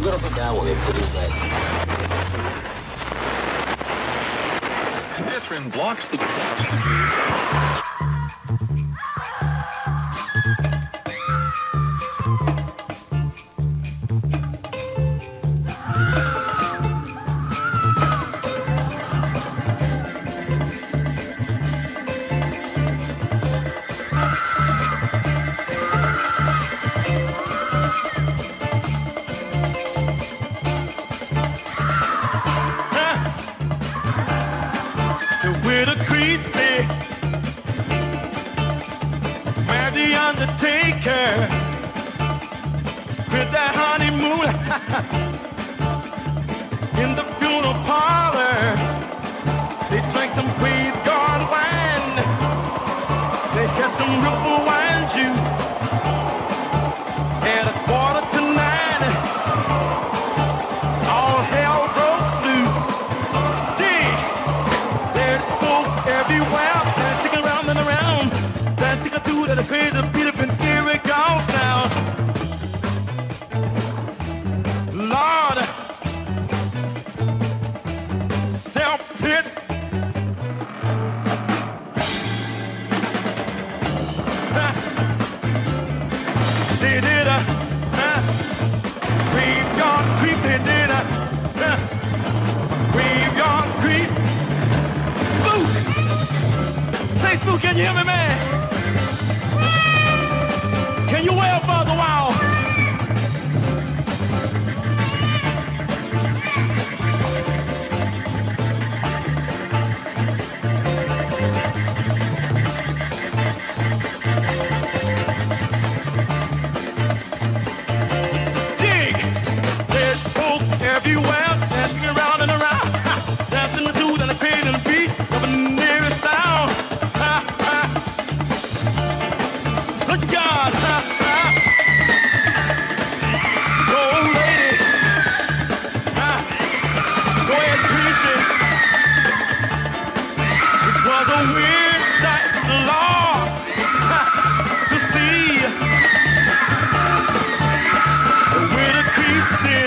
gonna put down with it, what is that? Catherine blocks the... With that honeymoon in the funeral parlor, they drank some graveyard wine. They had some ripple wine juice at 8:45. All hell broke loose. Dig! There's folk everywhere, dancing around and around, dancing to that crazy beat up and here it goes now. Lord, self-pit. They did a graveyard creep. They did a graveyard creep. Spook! Say, Spook, can you hear me, man? Can you wail for the while? Everywhere, dancing around and around, dancing with dudes and the crazy and the beat of the nearest sound. Good God, go lady, go ahead, Christy. It was a weird sight, Lord, to see with a Christy.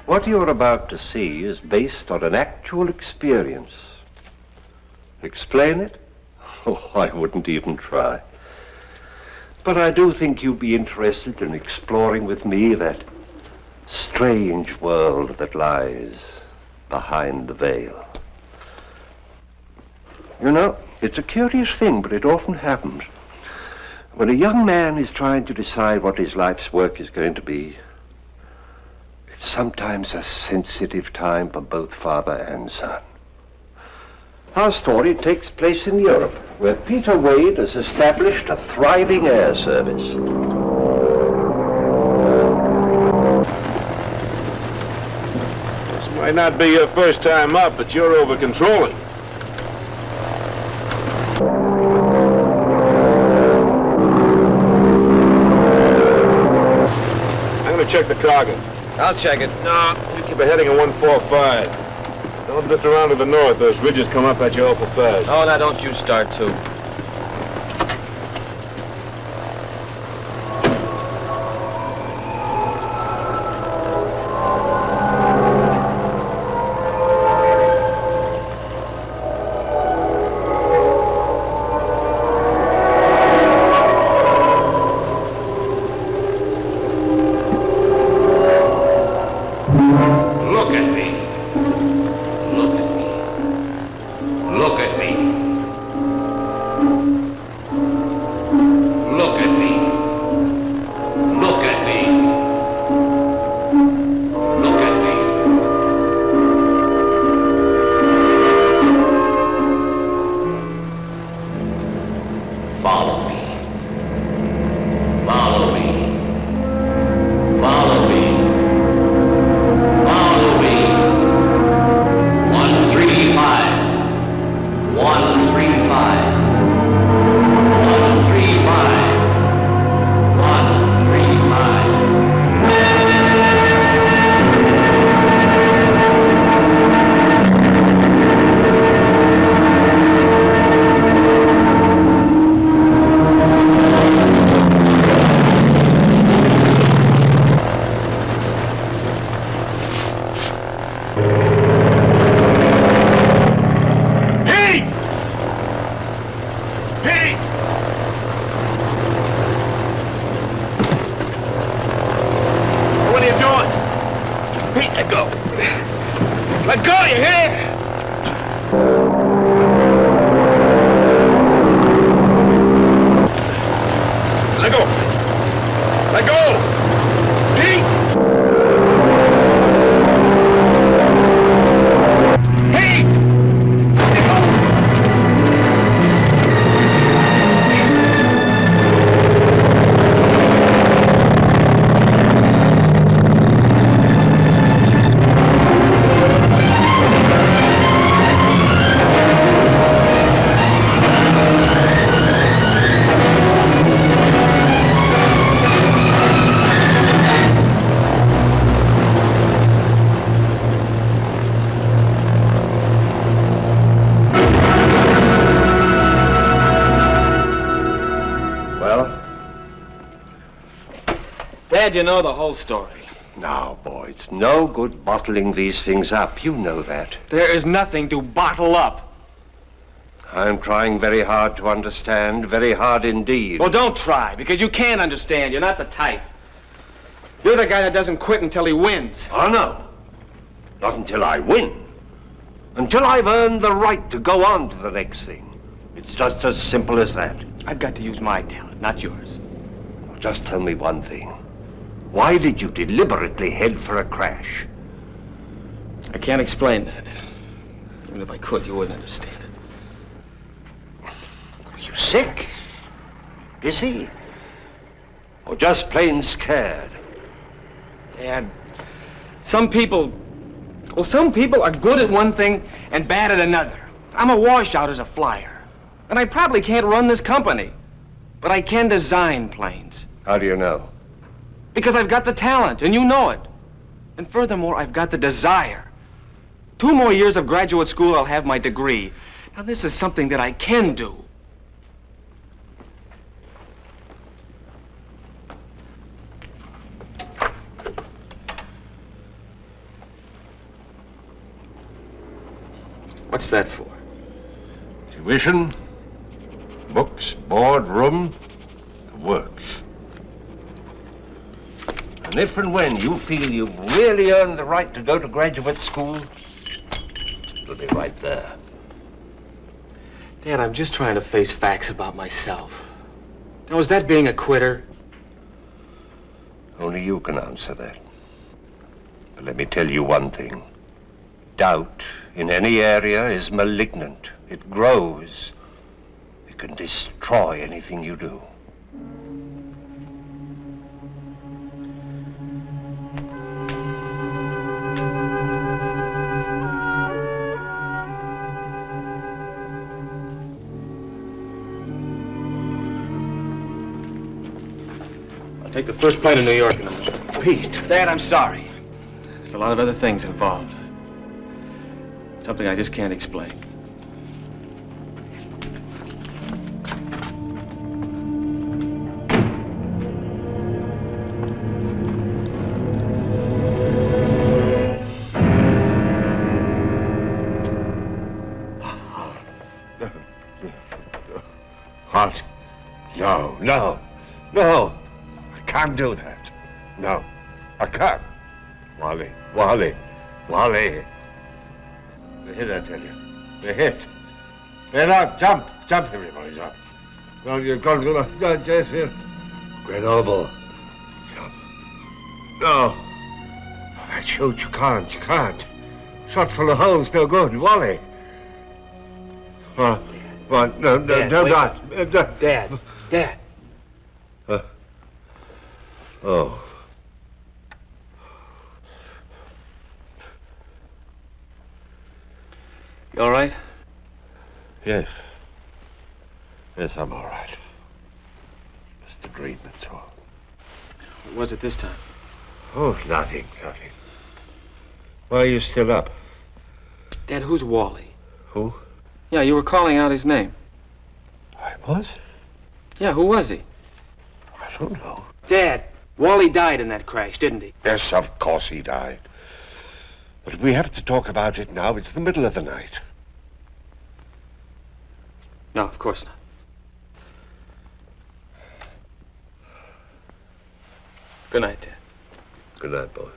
What you're about to see is based on an actual experience. Explain it? Oh, I wouldn't even try. But I do think you'd be interested in exploring with me that strange world that lies behind the veil. You know, it's a curious thing, but it often happens. When a young man is trying to decide what his life's work is going to be, it's sometimes a sensitive time for both father and son. Our story takes place in Europe, where Peter Wade has established a thriving air service. This might not be your first time up, but you're over-controlling. I'm gonna check the cargo. I'll check it. No, you keep a heading of 145. Don't drift around to the north. Those ridges come up at you awful fast. Oh, now don't you start, too. One Dad, you know the whole story. Now, boy, it's no good bottling these things up. You know that. There is nothing to bottle up. I'm trying very hard to understand, very hard indeed. Well, don't try, because you can't understand. You're not the type. You're the guy that doesn't quit until he wins. Oh, no. Not until I win. Until I've earned the right to go on to the next thing. It's just as simple as that. I've got to use my talent, not yours. Just tell me one thing. Why did you deliberately head for a crash? I can't explain that. Even if I could, you wouldn't understand it. Are you sick? Busy? Or just plain scared? Dad, some people are good at one thing and bad at another. I'm a washout as a flyer. And I probably can't run this company. But I can design planes. How do you know? Because I've got the talent, and you know it. And furthermore, I've got the desire. 2 more years of graduate school, I'll have my degree. Now, this is something that I can do. What's that for? Tuition, books, board, room, the works. And if and when you feel you've really earned the right to go to graduate school, it'll be right there. Dad, I'm just trying to face facts about myself. Now, is that being a quitter? Only you can answer that. But let me tell you one thing. Doubt in any area is malignant. It grows. It can destroy anything you do. I'll take the first plane to New York. Pete. Dad, I'm sorry. There's a lot of other things involved. Something I just can't explain. What? No, no, no. I can't do that. No, I can't. Wally. They're hit, I tell you. They're hit. They're out. Jump, everybody's up. No, you've got to go. Just here. Grenoble. Jump. No. That shoot, you can't. Shot full of holes, no good. Wally. What? No, Dad, don't wait. ask. Dad. Oh. You all right? Yes. Yes, I'm all right. Just a dream, that's all. What was it this time? Oh, nothing. Why are you still up? Dad, who's Wally? Who? Yeah, you were calling out his name. I was? Yeah, who was he? I don't know. Dad, Wally died in that crash, didn't he? Yes, of course he died. But we have to talk about it now. It's the middle of the night. No, of course not. Good night, Dad. Good night, boy.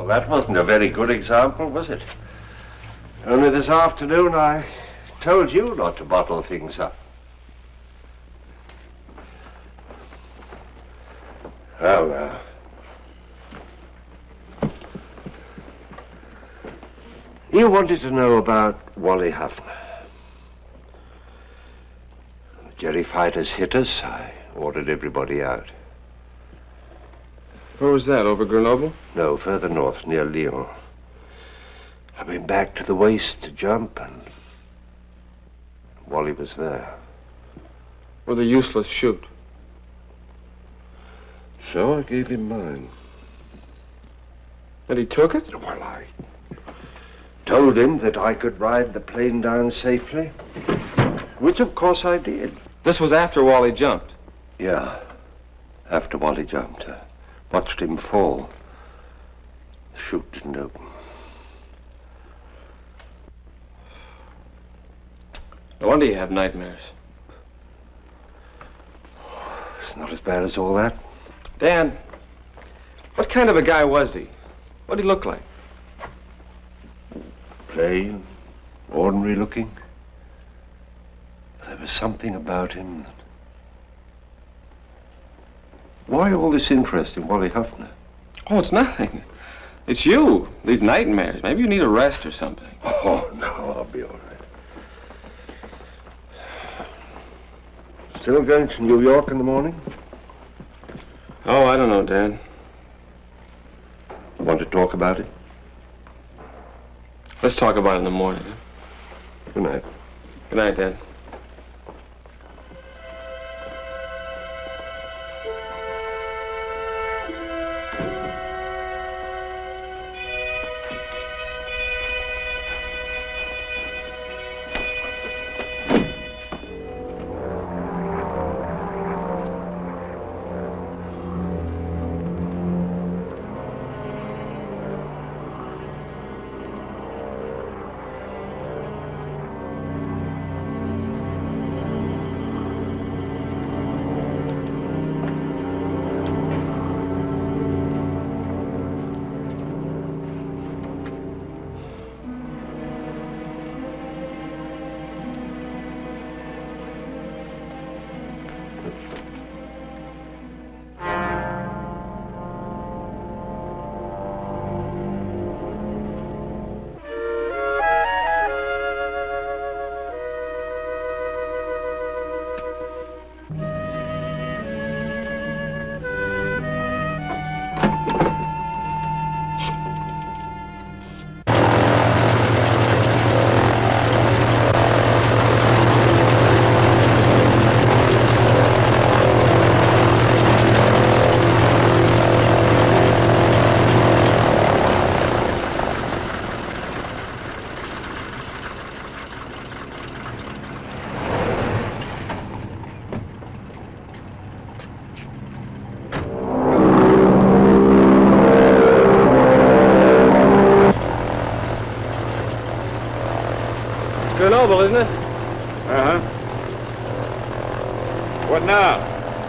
That wasn't a very good example, was it? Only this afternoon I told you not to bottle things up. Well, you wanted to know about Wally Huffner. The Jerry fighters hit us. I ordered everybody out. Where was that, over Grenoble? No, further north, near Lyon. I went back to the waist to jump, and Wally was there. With a useless chute. So I gave him mine. And he took it? Well, I told him that I could ride the plane down safely, which of course I did. This was after Wally jumped. Yeah, after Wally jumped. I watched him fall. The chute didn't open. No wonder you have nightmares. It's not as bad as all that. Dan, what kind of a guy was he? What did he look like? Plain, ordinary looking. There was something about him that... Why all this interest in Wally Huffner? Oh, it's nothing. It's you. These nightmares. Maybe you need a rest or something. Oh, no, I'll be all right. Still going to New York in the morning? Oh, I don't know, Dan. Want to talk about it? Let's talk about it in the morning. Huh? Good night. Good night, Dan. Grenoble, isn't it? Uh-huh. What now?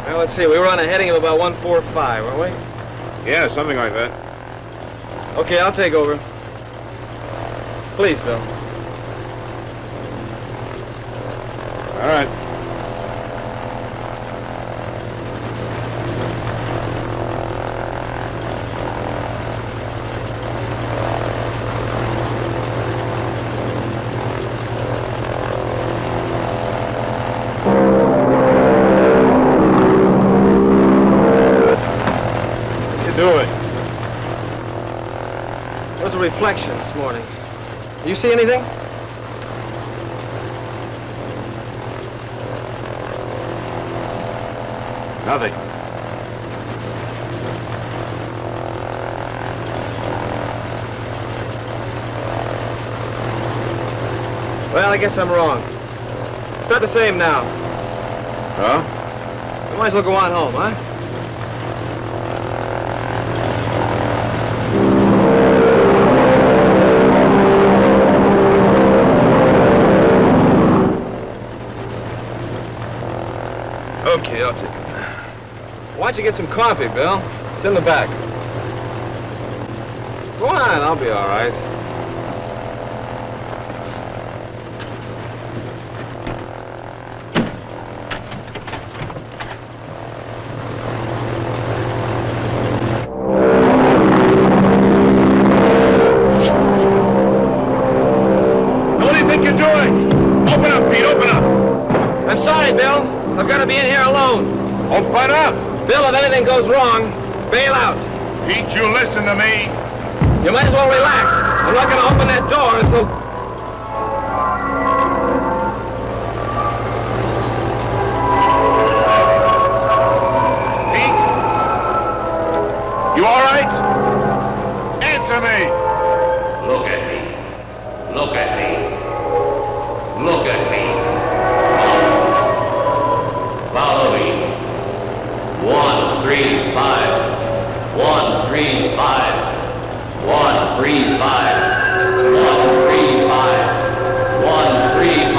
Well, let's see. We were on a heading of about 145, weren't we? Yeah, something like that. Okay, I'll take over. Please, Bill. All right. Reflection this morning. You see anything? Nothing. Well, I guess I'm wrong. It's not the same now. Huh? We might as well go on home, huh? Okay, I'll take it. Why don't you get some coffee, Bill? It's in the back. Go on, I'll be all right. What do you think you're doing? Open up, Pete, open up. I'm sorry, Bill. I've got to be in here alone. Don't fight up. Bill, if anything goes wrong, bail out. Pete, you listen to me. You might as well relax. I'm not going to open that door until... Pete? You all right? Answer me! Look at me. Look at me. Look at me. Follow me. 135. 135. 135. 135. 135.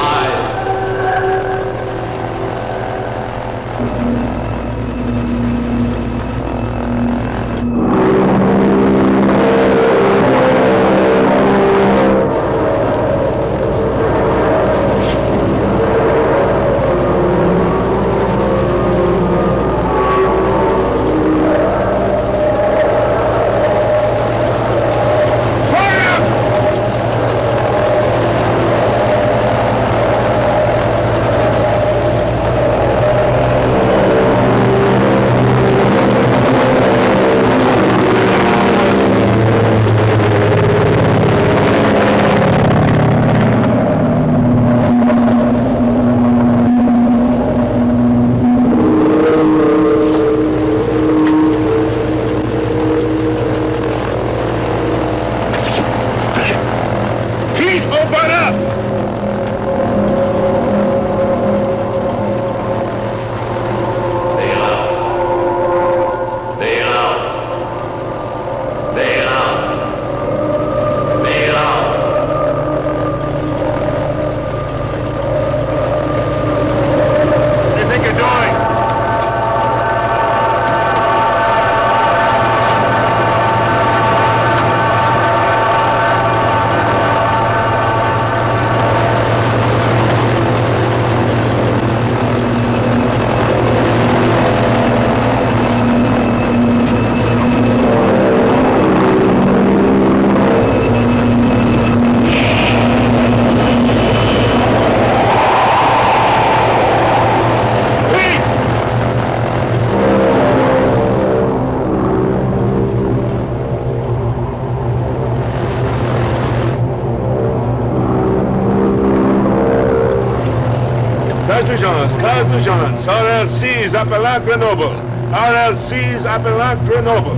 Cars d'urgence, RLC's appelant Grenoble. RLC's appelant Grenoble.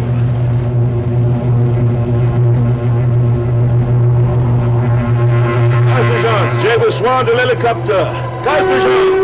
Cars d'urgence, j'ai besoin de l'hélicoptère. Cars d'urgence.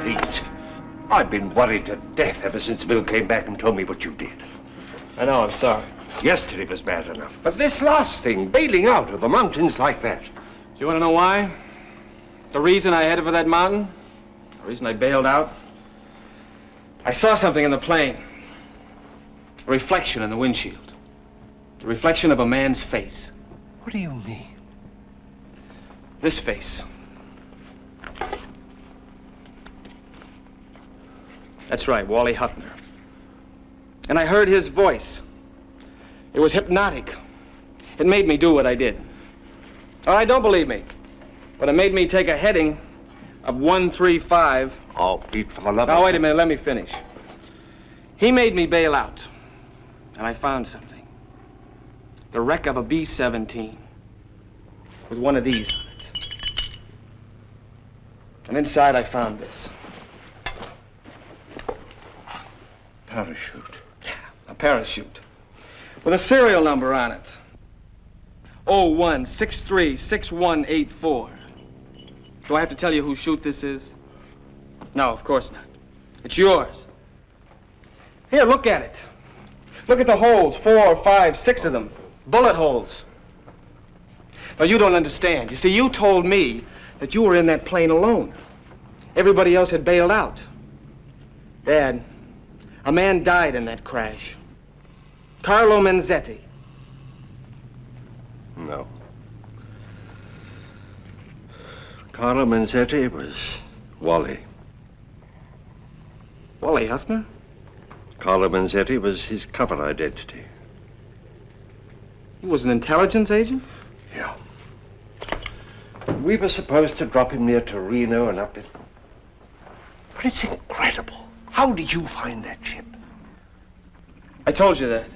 Pete. I've been worried to death ever since Bill came back and told me what you did. I know, I'm sorry. Yesterday was bad enough. But this last thing, bailing out of the mountains like that. Do you want to know why? The reason I headed for that mountain? The reason I bailed out? I saw something in the plane. A reflection in the windshield. The reflection of a man's face. What do you mean? This face. That's right, Wally Huffner. And I heard his voice. It was hypnotic. It made me do what I did. All right, don't believe me. But it made me take a heading of 135. Oh, Pete, for the love of... Now, wait a minute, let me finish. He made me bail out. And I found something. The wreck of a B-17 with one of these on it. And inside I found this. Parachute. Yeah, a parachute. With a serial number on it. 01636184. Do I have to tell you whose chute this is? No, of course not. It's yours. Here, look at it. Look at the holes, 4, 5, 6 of them. Bullet holes. Now, you don't understand. You see, you told me that you were in that plane alone. Everybody else had bailed out. Dad, a man died in that crash. Carlo Menzetti. No. Carlo Menzetti was Wally. Wally Huffner? Carlo Menzetti was his cover identity. He was an intelligence agent? Yeah. We were supposed to drop him near Torino and up his... But it's incredible. How did you find that ship? I told you that.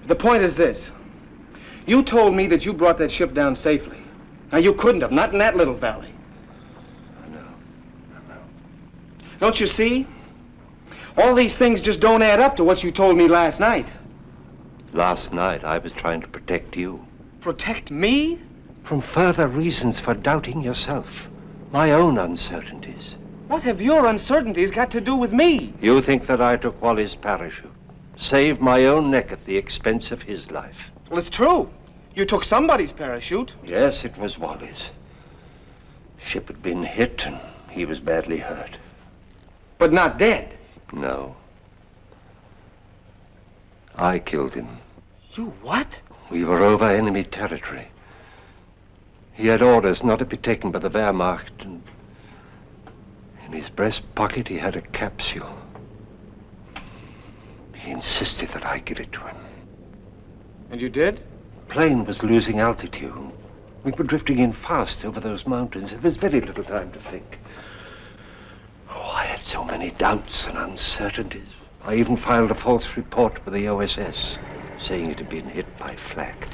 The point is this. You told me that you brought that ship down safely. Now, you couldn't have, not in that little valley. I know. Don't you see? All these things just don't add up to what you told me last night. Last night, I was trying to protect you. Protect me? From further reasons for doubting yourself. My own uncertainties. What have your uncertainties got to do with me? You think that I took Wally's parachute. Saved my own neck at the expense of his life. Well, it's true. You took somebody's parachute. Yes, it was Wally's. Ship had been hit and he was badly hurt. But not dead. No. I killed him. You what? We were over enemy territory. He had orders not to be taken by the Wehrmacht, and in his breast pocket he had a capsule. He insisted that I give it to him. And you did? The plane was losing altitude. We were drifting in fast over those mountains. There was very little time to think. Oh, I had so many doubts and uncertainties. I even filed a false report with the OSS, saying it had been hit by flak.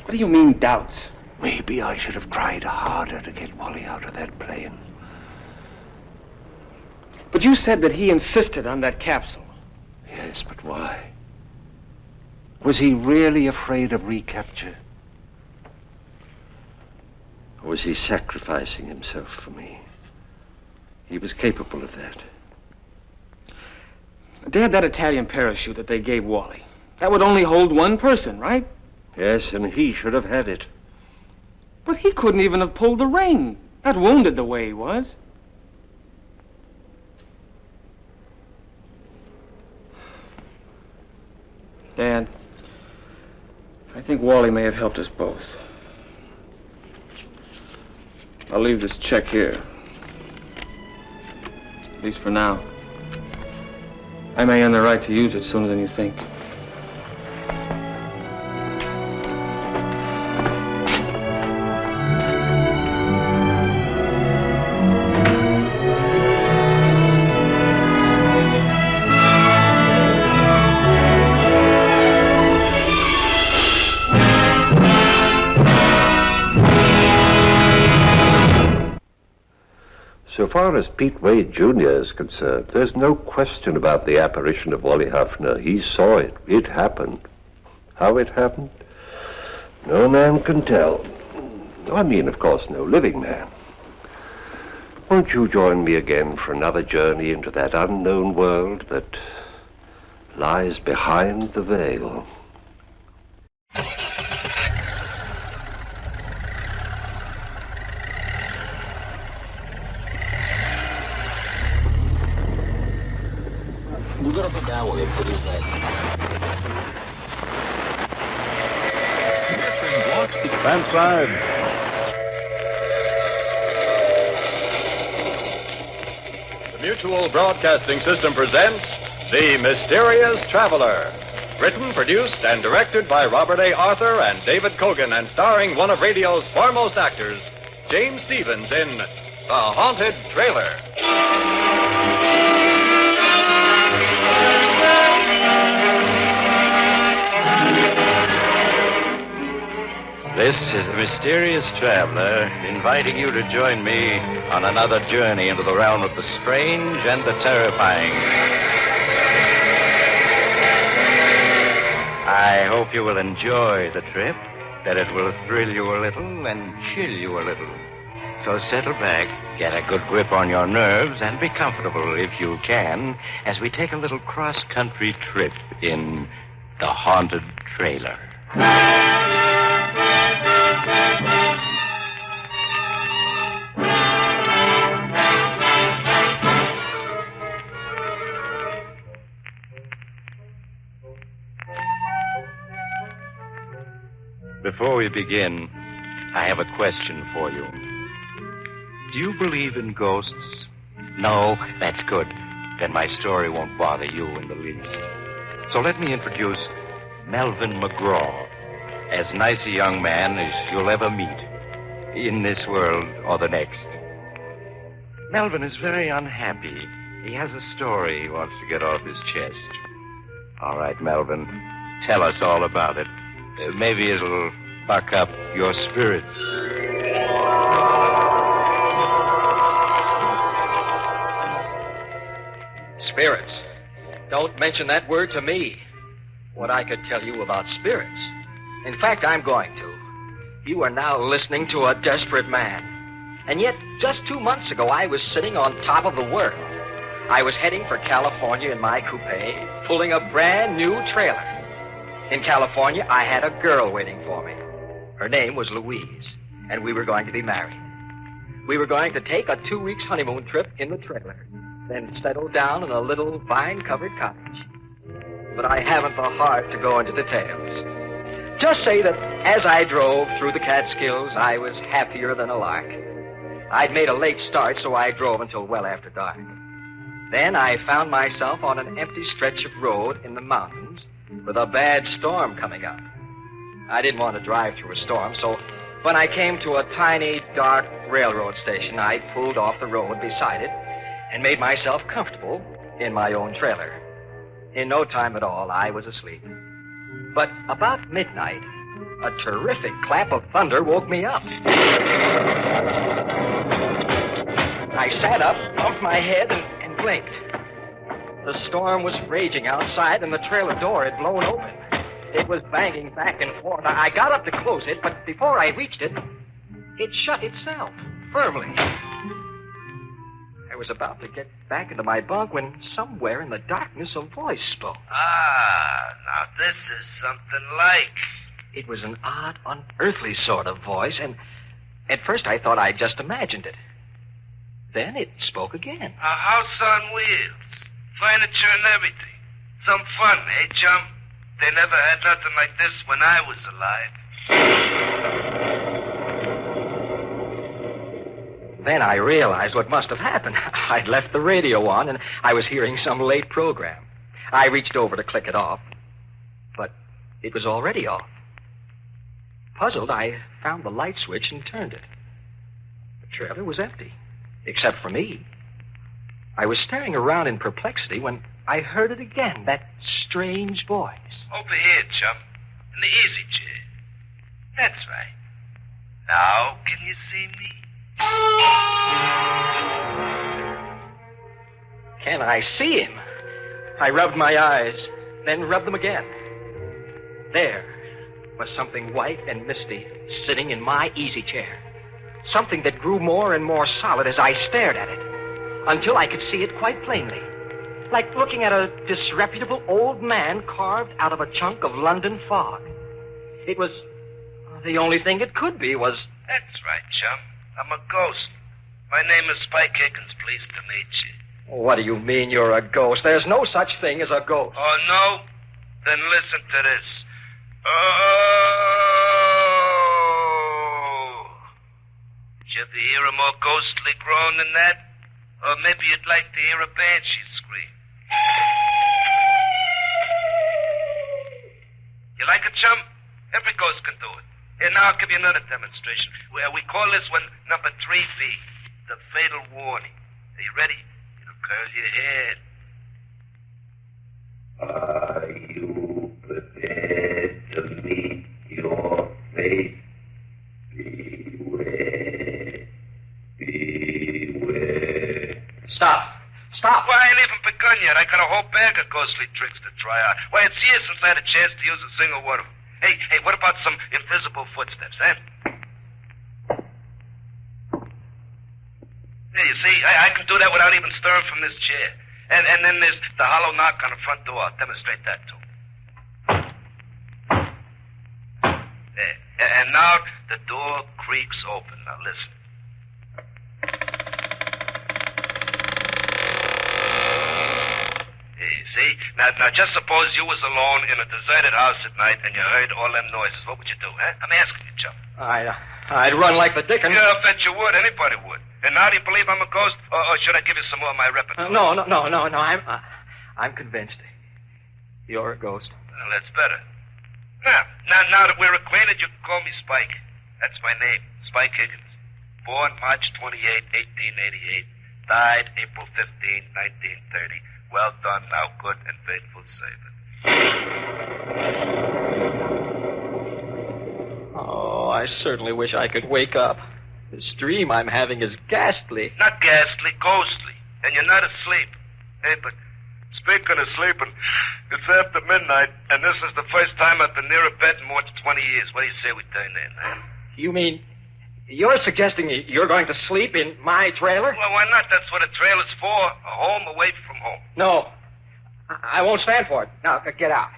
What do you mean, doubts? Maybe I should have tried harder to get Wally out of that plane. But you said that he insisted on that capsule. Yes, but why? Was he really afraid of recapture? Or was he sacrificing himself for me? He was capable of that. Dad, that Italian parachute that they gave Wally, that would only hold one person, right? Yes, and he should have had it. But he couldn't even have pulled the ring. Not wounded the way he was. Dad, I think Wally may have helped us both. I'll leave this check here. At least for now. I may earn the right to use it sooner than you think. So far as Pete Wade Jr. is concerned, there's no question about the apparition of Wally Huffner. He saw it. It happened. How it happened? No man can tell. I mean, of course, no living man. Won't you join me again for another journey into that unknown world that lies behind the veil? You gotta put down what they put inside. Stand side. The Mutual Broadcasting System presents The Mysterious Traveler. Written, produced, and directed by Robert A. Arthur and David Cogan, and starring one of radio's foremost actors, James Stevens, in The Haunted Trailer. This is the Mysterious Traveler, inviting you to join me on another journey into the realm of the strange and the terrifying. I hope you will enjoy the trip, that it will thrill you a little and chill you a little. So settle back, get a good grip on your nerves, and be comfortable if you can, as we take a little cross-country trip in The Haunted Trailer. Before we begin, I have a question for you. Do you believe in ghosts? No? That's good. Then my story won't bother you in the least. So let me introduce Melvin McGraw, as nice a young man as you'll ever meet, in this world or the next. Melvin is very unhappy. He has a story he wants to get off his chest. All right, Melvin, tell us all about it. Maybe it'll buck up your spirits. Spirits. Don't mention that word to me. What I could tell you about spirits. In fact, I'm going to. You are now listening to a desperate man. And yet, just 2 months ago, I was sitting on top of the world. I was heading for California in my coupe, pulling a brand new trailer. In California, I had a girl waiting for me. Her name was Louise, and we were going to be married. We were going to take a 2 weeks honeymoon trip in the trailer, then settle down in a little vine-covered cottage. But I haven't the heart to go into details. Just say that as I drove through the Catskills, I was happier than a lark. I'd made a late start, so I drove until well after dark. Then I found myself on an empty stretch of road in the mountains with a bad storm coming up. I didn't want to drive through a storm, so when I came to a tiny, dark railroad station, I pulled off the road beside it and made myself comfortable in my own trailer. In no time at all, I was asleep. But about midnight, a terrific clap of thunder woke me up. I sat up, bumped my head, and blinked. The storm was raging outside, and the trailer door had blown open. It was banging back and forth. I got up to close it, but before I reached it, it shut itself firmly. I was about to get back into my bunk when somewhere in the darkness a voice spoke. Ah, now this is something like. It was an odd, unearthly sort of voice, and at first I thought I'd just imagined it. Then it spoke again. A house on wheels, furniture and everything. Some fun, eh, chum? They never had nothing like this when I was alive. Then I realized what must have happened. I'd left the radio on, and I was hearing some late program. I reached over to click it off, but it was already off. Puzzled, I found the light switch and turned it. The trailer was empty, except for me. I was staring around in perplexity when I heard it again, that strange voice. Over here, chum, in the easy chair. That's right. Now, can you see me? Can I see him? I rubbed my eyes, then rubbed them again. There was something white and misty sitting in my easy chair. Something that grew more and more solid as I stared at it, until I could see it quite plainly. Like looking at a disreputable old man carved out of a chunk of London fog. It was... the only thing it could be was... That's right, chum. I'm a ghost. My name is Spike Higgins. Pleased to meet you. What do you mean you're a ghost? There's no such thing as a ghost. Oh, no? Then listen to this. Oh! Did you ever hear a more ghostly groan than that? Or maybe you'd like to hear a banshee scream. You like it, chum? Every ghost can do it. Here, now I'll give you another demonstration. We call this one number 3B, the fatal warning. Are you ready? It'll curl your head. Are you prepared to meet your fate? Beware. Beware. Stop. Stop. Well, I ain't even begun yet. I got a whole bag of ghostly tricks to try out. Why, it's years since I had a chance to use a single one of them. Hey, what about some invisible footsteps, eh? Yeah, you see, I can do that without even stirring from this chair. And then there's the hollow knock on the front door. I'll demonstrate that, too. There. And now the door creaks open. Now, listen. See? Now, just suppose you was alone in a deserted house at night and you heard all them noises. What would you do, huh? I'm asking you, chum. I'd run like the dickens. Yeah, I bet you would. Anybody would. And now do you believe I'm a ghost? Or should I give you some more of my repertoire? No. I'm convinced. You're a ghost. Well, that's better. Now that we're acquainted, you can call me Spike. That's my name, Spike Higgins. Born March 28, 1888. Died April 15, 1930. Well done, now good and faithful servant. Oh, I certainly wish I could wake up. This dream I'm having is ghastly. Not ghastly, ghostly. And you're not asleep. Hey, but speaking of sleeping, it's after midnight, and this is the first time I've been near a bed in more than 20 years. What do you say we turn in, huh? You mean... you're suggesting you're going to sleep in my trailer? Well, why not? That's what a trailer's for. A home away from home. No. I won't stand for it. Now, get out.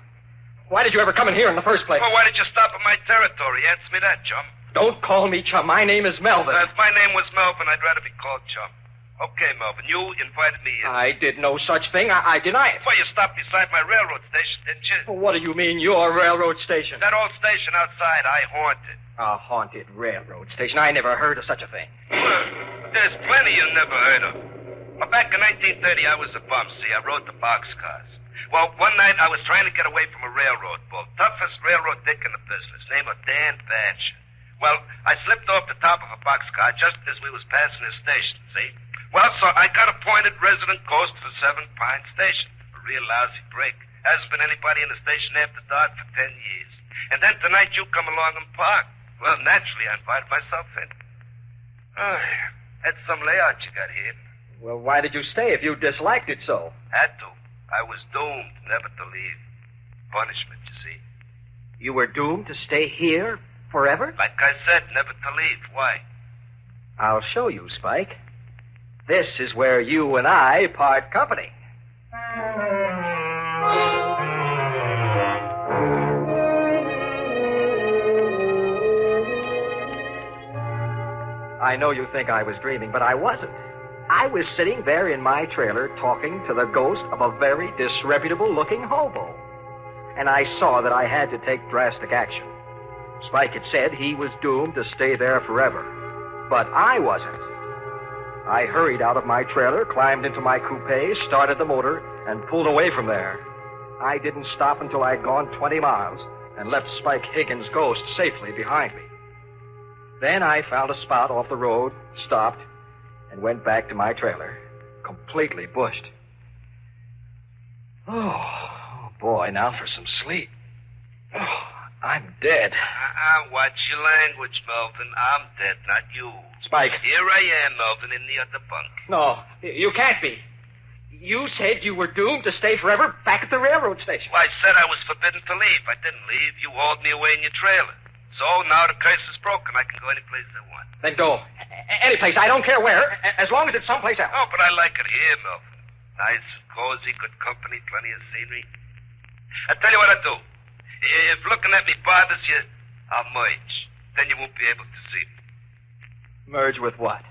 Why did you ever come in here in the first place? Well, why did you stop at my territory? Answer me that, chum. Don't call me chum. My name is Melvin. If my name was Melvin, I'd rather be called chum. Okay, Melvin, you invited me in. I did no such thing. I deny it. Well, you stopped beside my railroad station, didn't you? Well, what do you mean, your railroad station? That old station outside, I haunted. A haunted railroad station? I never heard of such a thing. Well, there's plenty you never heard of. Well, back in 1930, I was a bum, see. I rode the boxcars. Well, one night I was trying to get away from a railroad bull. Toughest railroad dick in the business, name of Dan Badger. Well, I slipped off the top of a boxcar just as we was passing his station, see? Well, so I got appointed resident ghost for 7 Pine Station. A real lousy break. Hasn't been anybody in the station after dark for 10 years. And then tonight you come along and park. Well, naturally, I invited myself in. Oh, that's some layout you got here. Well, why did you stay if you disliked it so? Had to. I was doomed never to leave. Punishment, you see. You were doomed to stay here forever? Like I said, never to leave. Why? I'll show you, Spike. This is where you and I part company. I know you think I was dreaming, but I wasn't. I was sitting there in my trailer talking to the ghost of a very disreputable-looking hobo. And I saw that I had to take drastic action. Spike had said he was doomed to stay there forever. But I wasn't. I hurried out of my trailer, climbed into my coupe, started the motor, and pulled away from there. I didn't stop until I'd gone 20 miles and left Spike Higgins' ghost safely behind me. Then I found a spot off the road, stopped, and went back to my trailer, completely bushed. Oh, boy, now for some sleep. Oh, I'm dead. Watch your language, Melvin. I'm dead, not you. Spike. Here I am, Melvin, in the other bunk. No, you can't be. You said you were doomed to stay forever back at the railroad station. Well, I said I was forbidden to leave. I didn't leave. You hauled me away in your trailer. So now the curse is broken. I can go any place I want. Then go. Any place. I don't care where, as long as it's someplace else. Oh, but I like it here, Melvin. Nice, cozy, good company, plenty of scenery. I'll tell you what I'll do. If looking at me bothers you, I'll merge. Then you won't be able to see me. Merge with what?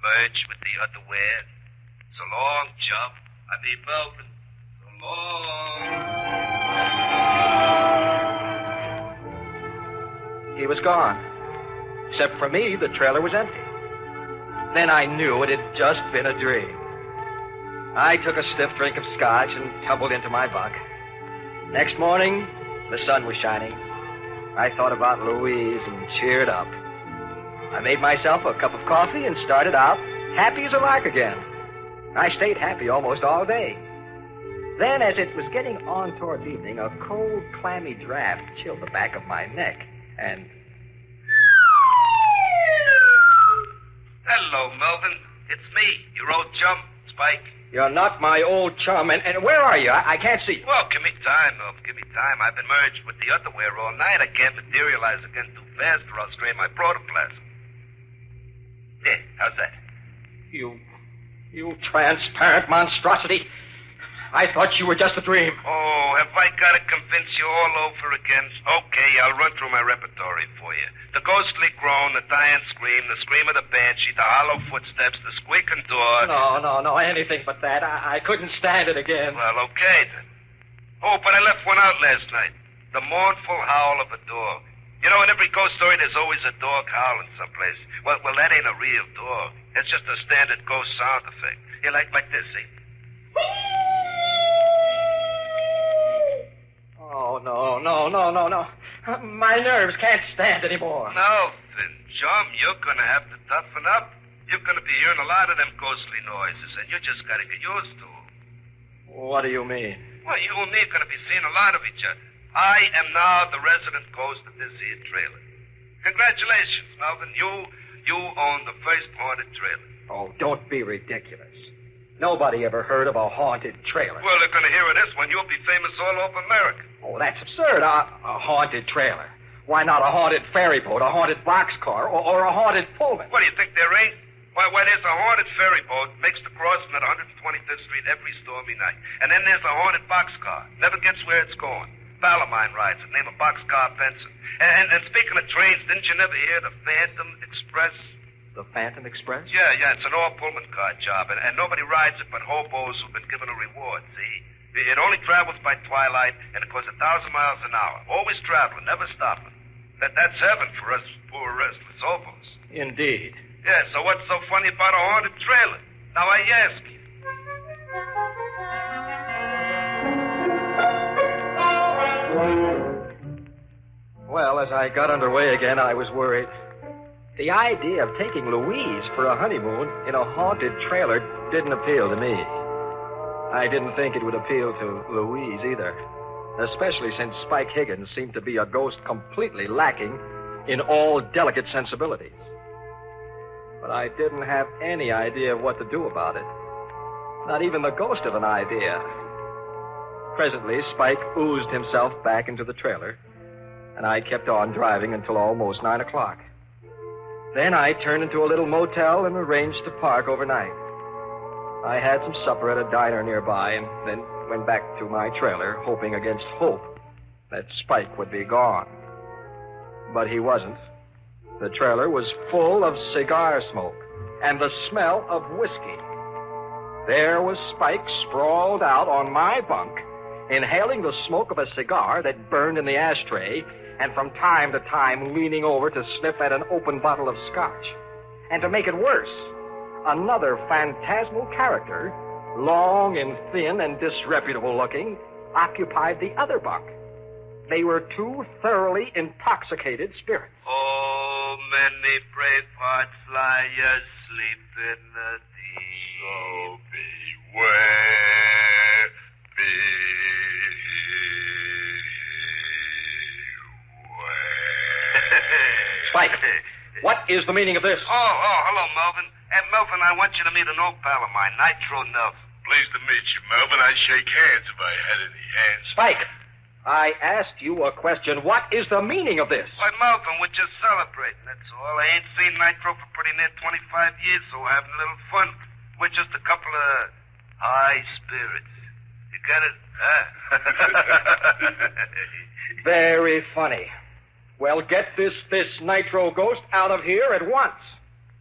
Merge with the underwear. So long, chum. I mean, Melvin. So long. He was gone. Except for me, the trailer was empty. Then I knew it had just been a dream. I took a stiff drink of scotch and tumbled into my bunk. Next morning, the sun was shining. I thought about Louise and cheered up. I made myself a cup of coffee and started out happy as a lark again. I stayed happy almost all day. Then, as it was getting on towards evening, a cold, clammy draft chilled the back of my neck, and... Hello, Melvin. It's me, your old chum, Spike. You're not my old chum, and where are you? I can't see you. Well, give me time, Melvin, give me time. I've been merged with the underwear all night. I can't materialize again too fast or I'll strain my protoplasm. There, how's that? You transparent monstrosity. I thought you were just a dream. Oh, have I got to convince you all over again? Okay, I'll run through my repertory for you. The ghostly groan, the dying scream, the scream of the banshee, the hollow footsteps, the squeaking door. No, anything but that. I couldn't stand it again. Well, okay, then. Oh, but I left one out last night. The mournful howl of a dog. You know, in every ghost story, there's always a dog howling someplace. Well, that ain't a real dog. It's just a standard ghost sound effect. You like this, see? Oh, no. My nerves can't stand anymore. Melvin, chum, you're going to have to toughen up. You're going to be hearing a lot of them ghostly noises, and you just got to get used to them. What do you mean? Well, you and me are going to be seeing a lot of each other. I am now the resident ghost of this here trailer. Congratulations, Melvin. You own the first haunted trailer. Oh, don't be ridiculous. Nobody ever heard of a haunted trailer. Well, they're going to hear of this one. You'll be famous all over America. Oh, that's absurd. A haunted trailer. Why not a haunted ferry boat, a haunted boxcar, or a haunted Pullman? What, do you think there ain't? Why, there's a haunted ferry boat makes the crossing at 125th Street every stormy night. And then there's a haunted boxcar. Never gets where it's going. Pal of mine rides it, name of Boxcar Benson. And speaking of trains, didn't you never hear the Phantom Express? The Phantom Express? Yeah, it's an all-Pullman car job, and nobody rides it but hobos who've been given a reward, see? It only travels by twilight, and it goes 1,000 miles an hour. Always traveling, never stopping. That's heaven for us poor restless hobos. Indeed. Yeah, so what's so funny about a haunted trailer? Now I ask you. Well, as I got underway again, I was worried. The idea of taking Louise for a honeymoon in a haunted trailer didn't appeal to me. I didn't think it would appeal to Louise either, especially since Spike Higgins seemed to be a ghost completely lacking in all delicate sensibilities. But I didn't have any idea of what to do about it. Not even the ghost of an idea. Presently, Spike oozed himself back into the trailer, and I kept on driving until almost 9 o'clock. Then I turned into a little motel and arranged to park overnight. I had some supper at a diner nearby and then went back to my trailer, hoping against hope that Spike would be gone. But he wasn't. The trailer was full of cigar smoke and the smell of whiskey. There was Spike sprawled out on my bunk, inhaling the smoke of a cigar that burned in the ashtray, and from time to time leaning over to sniff at an open bottle of scotch. And to make it worse, another phantasmal character, long and thin and disreputable looking, occupied the other bunk. They were two thoroughly intoxicated spirits. Oh, many brave hearts lie asleep in the deep. So beware, Spike, what is the meaning of this? Oh, hello, Melvin. Melvin, I want you to meet an old pal of mine, Nitro Nelson. Pleased to meet you, Melvin. I'd shake hands if I had any hands. Spike, I asked you a question. What is the meaning of this? Why, Melvin, we're just celebrating, that's all. I ain't seen Nitro for pretty near 25 years, so we're having a little fun. We're just a couple of high spirits. You get it? Huh? Very funny. Well, get this Nitro ghost out of here at once.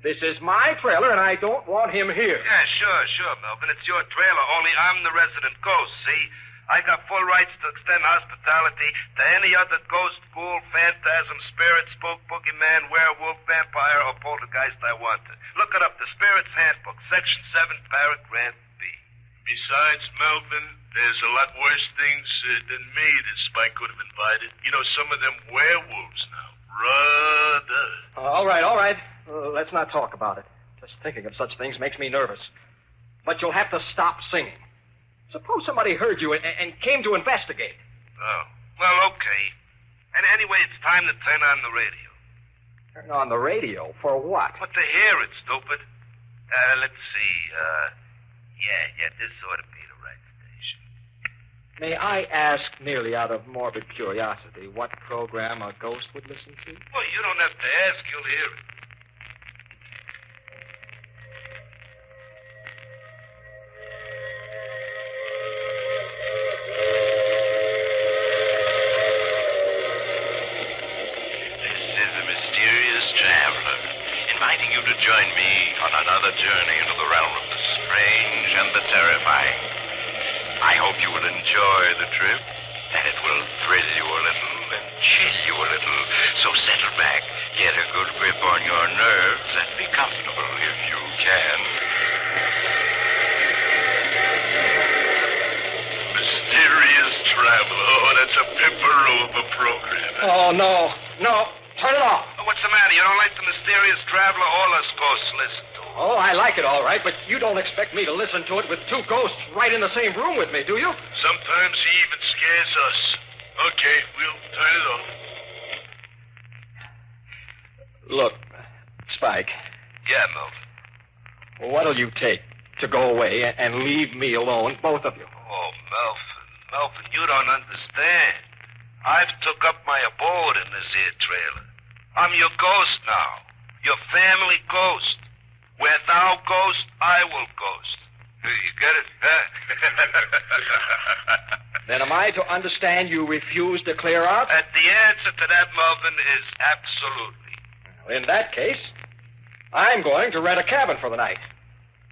This is my trailer, and I don't want him here. Yeah, sure, Melvin. It's your trailer, only I'm the resident ghost, see? I got full rights to extend hospitality to any other ghost, ghoul, phantasm, spirit, spook, boogeyman, werewolf, vampire, or poltergeist I want to. Look it up, the Spirit's Handbook, Section 7, Paragraph B. Besides, Melvin, there's a lot worse things than me that Spike could have invited. You know, some of them werewolves now. Brother. All right. Let's not talk about it. Just thinking of such things makes me nervous. But you'll have to stop singing. Suppose somebody heard you and came to investigate. Oh, well, okay. And anyway, it's time to turn on the radio. Turn on the radio? For what? But to hear it, stupid. Let's see. Yeah, this ought to be the right station. May I ask, merely out of morbid curiosity, what program a ghost would listen to? Well, you don't have to ask. You'll hear it. Inviting you to join me on another journey into the realm of the strange and the terrifying. I hope you will enjoy the trip, that it will thrill you a little and chill you a little. So settle back, get a good grip on your nerves, and be comfortable if you can. Mysterious Traveler. Oh, that's a pimperoo of a program. Oh, no. Turn it off. What's the matter? You don't like the Mysterious Traveler? All us ghosts listen to it. Oh, I like it all right, but you don't expect me to listen to it with two ghosts right in the same room with me, do you? Sometimes he even scares us. Okay, we'll turn it off. Look, Spike. Yeah, Melvin. What'll you take to go away and leave me alone, both of you? Oh, Melvin, you don't understand. I've took up my abode in this here trailer. I'm your ghost now. Your family ghost. Where thou ghost, I will ghost. You get it? Then am I to understand you refuse to clear out? And the answer to that, Melvin, is absolutely. In that case, I'm going to rent a cabin for the night.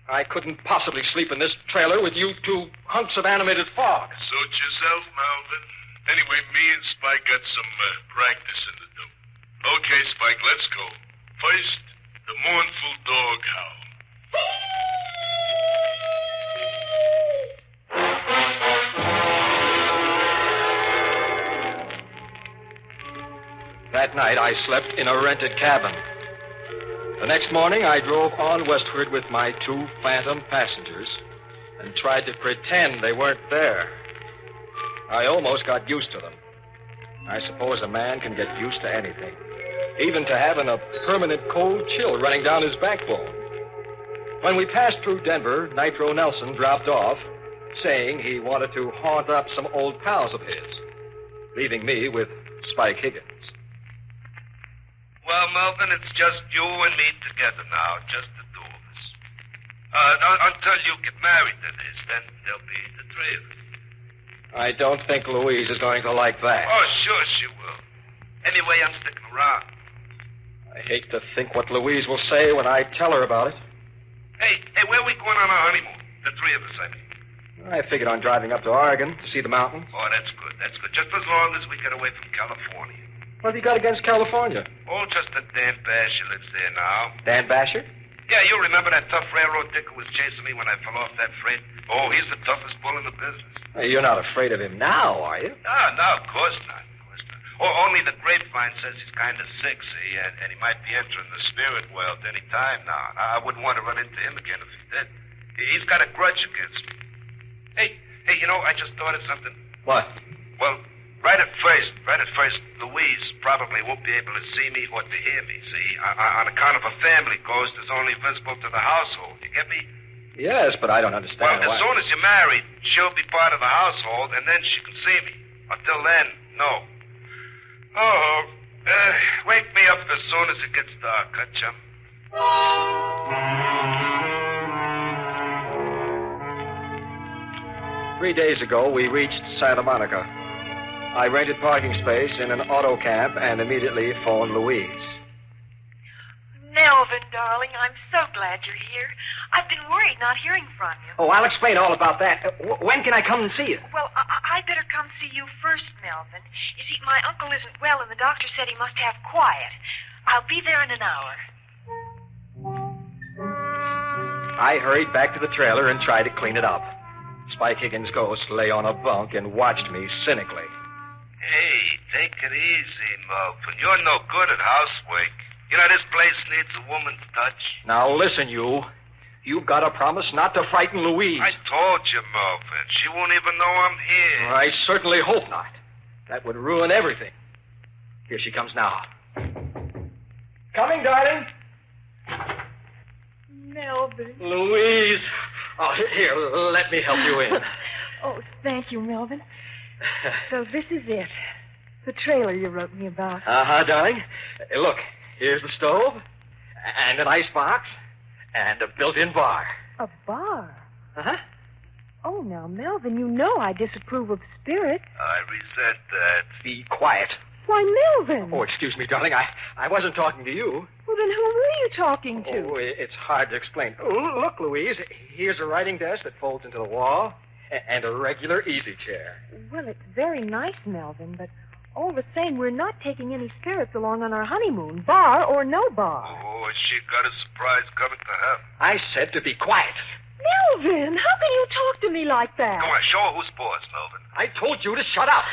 I couldn't possibly sleep in this trailer with you two hunks of animated fog. Suit yourself, Melvin. Anyway, me and Spike got some practice in the dope. Okay, Spike, let's go. First, the mournful dog howl. That night, I slept in a rented cabin. The next morning, I drove on westward with my two phantom passengers and tried to pretend they weren't there. I almost got used to them. I suppose a man can get used to anything, even to having a permanent cold chill running down his backbone. When we passed through Denver, Nitro Nelson dropped off, saying he wanted to haunt up some old pals of his, leaving me with Spike Higgins. Well, Melvin, it's just you and me together now, just the two of us. Until you get married, that is, then there'll be the three of us. I don't think Louise is going to like that. Oh, sure she will. Anyway, I'm sticking around. I hate to think what Louise will say when I tell her about it. Hey, where are we going on our honeymoon? The three of us, I mean. I figured on driving up to Oregon to see the mountains. Oh, that's good. Just as long as we get away from California. What have you got against California? Oh, just that Dan Basher lives there now. Dan Basher? Yeah, you remember that tough railroad dick who was chasing me when I fell off that freight? Oh, he's the toughest bull in the business. Hey, you're not afraid of him now, are you? No, of course not. Oh, only the grapevine says he's kind of sick, see, and he might be entering the spirit world any time now. I wouldn't want to run into him again if he did. He's got a grudge against me. Hey, you know, I just thought of something. What? Well, right at first, Louise probably won't be able to see me or to hear me, see? On account of a family ghost is only visible to the household. You get me? Yes, but I don't understand Well, as soon as you're married, she'll be part of the household, and then she can see me. Until then, no. Oh, wake me up as soon as it gets dark, huh, chum? 3 days ago, we reached Santa Monica. I rented parking space in an auto cab and immediately phoned Louise. Melvin, darling, I'm so glad you're here. I've been worried not hearing from you. Oh, I'll explain all about that. When can I come and see you? Well, I'd better come see you first, Melvin. You see, my uncle isn't well, and the doctor said he must have quiet. I'll be there in an hour. I hurried back to the trailer and tried to clean it up. Spike Higgins' ghost lay on a bunk and watched me cynically. Hey, take it easy, Melvin. You're no good at housework. You know, this place needs a woman's touch. Now, listen, you. You've got to promise not to frighten Louise. I told you, Melvin. She won't even know I'm here. I certainly hope not. That would ruin everything. Here she comes now. Coming, darling. Melvin. Louise. Oh, here, let me help you in. Oh, thank you, Melvin. So this is it. The trailer you wrote me about. Uh-huh, darling. Look, here's the stove, and an icebox, and a built-in bar. A bar? Uh-huh. Oh, now, Melvin, you know I disapprove of spirits. I resent that. Be quiet. Why, Melvin. Oh, excuse me, darling. I wasn't talking to you. Well, then who were you talking to? Oh, it's hard to explain. Oh, look, Louise, here's a writing desk that folds into the wall, and a regular easy chair. Well, it's very nice, Melvin, but all the same, we're not taking any spirits along on our honeymoon, bar or no bar. Oh, she got a surprise coming to her. I said to be quiet. Melvin, how can you talk to me like that? Go on, show her who's boss, Melvin. I told you to shut up.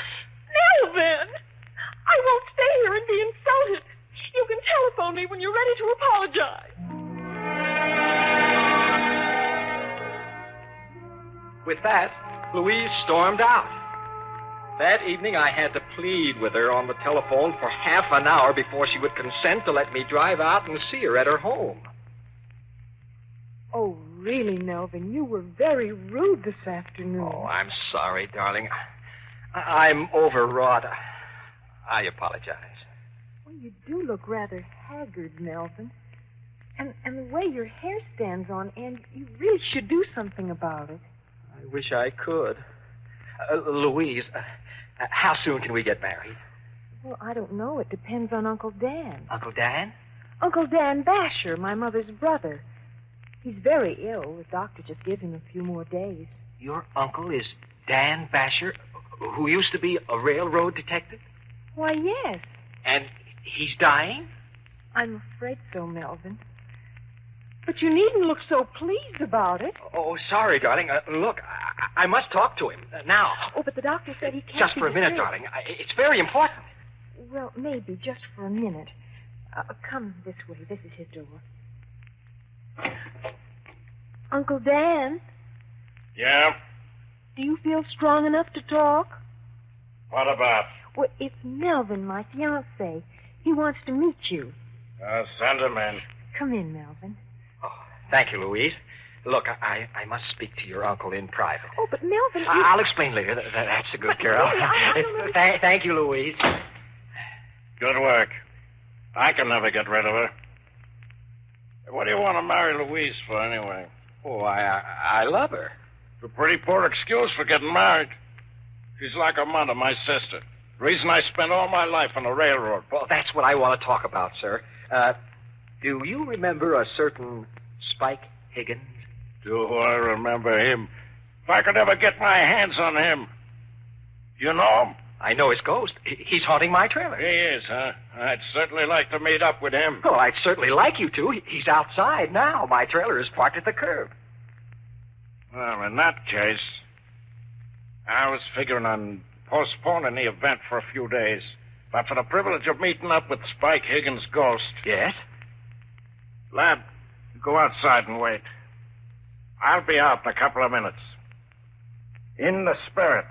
Melvin! I won't stay here and be insulted. You can telephone me when you're ready to apologize. With that, Louise stormed out. That evening, I had to plead with her on the telephone for half an hour before she would consent to let me drive out and see her at her home. Oh, really, Melvin, you were very rude this afternoon. Oh, I'm sorry, darling. I'm overwrought. I apologize. Well, you do look rather haggard, Melvin. And the way your hair stands on end, you really should do something about it. I wish I could. Louise, how soon can we get married? Well, I don't know. It depends on Uncle Dan. Uncle Dan? Uncle Dan Basher, my mother's brother. He's very ill. The doctor just gave him a few more days. Your uncle is Dan Basher, who used to be a railroad detective? Why, yes. And he's dying? I'm afraid so, Melvin. But you needn't look so pleased about it. Oh, sorry, darling. Look, I must talk to him now. Oh, but the doctor said he can't. Just for a minute, darling. It's very important. Well, maybe just for a minute. Come this way. This is his door. Uncle Dan? Yeah? Do you feel strong enough to talk? What about? Well, it's Melvin, my fiancé. He wants to meet you. Send him in. Come in, Melvin. Oh, thank you, Louise. Look, I must speak to your uncle in private. Oh, but Melvin... I'll explain later. That's a good girl. Really, Thank you, Louise. Good work. I can never get rid of her. What do you want to marry Louise for, anyway? Oh, I love her. It's a pretty poor excuse for getting married. She's like her mother, my sister. The reason I spent all my life on the railroad. Well, that's what I want to talk about, sir. Do you remember a certain Spike Higgins? Do I remember him? If I could ever get my hands on him. You know him? I know his ghost. He's haunting my trailer. He is, huh? I'd certainly like to meet up with him. Oh, I'd certainly like you to. He's outside now. My trailer is parked at the curb. Well, in that case, I was figuring on postponing the event for a few days. But for the privilege of meeting up with Spike Higgins' ghost. Yes? Lad, go outside and wait. I'll be out in a couple of minutes. In the spirit.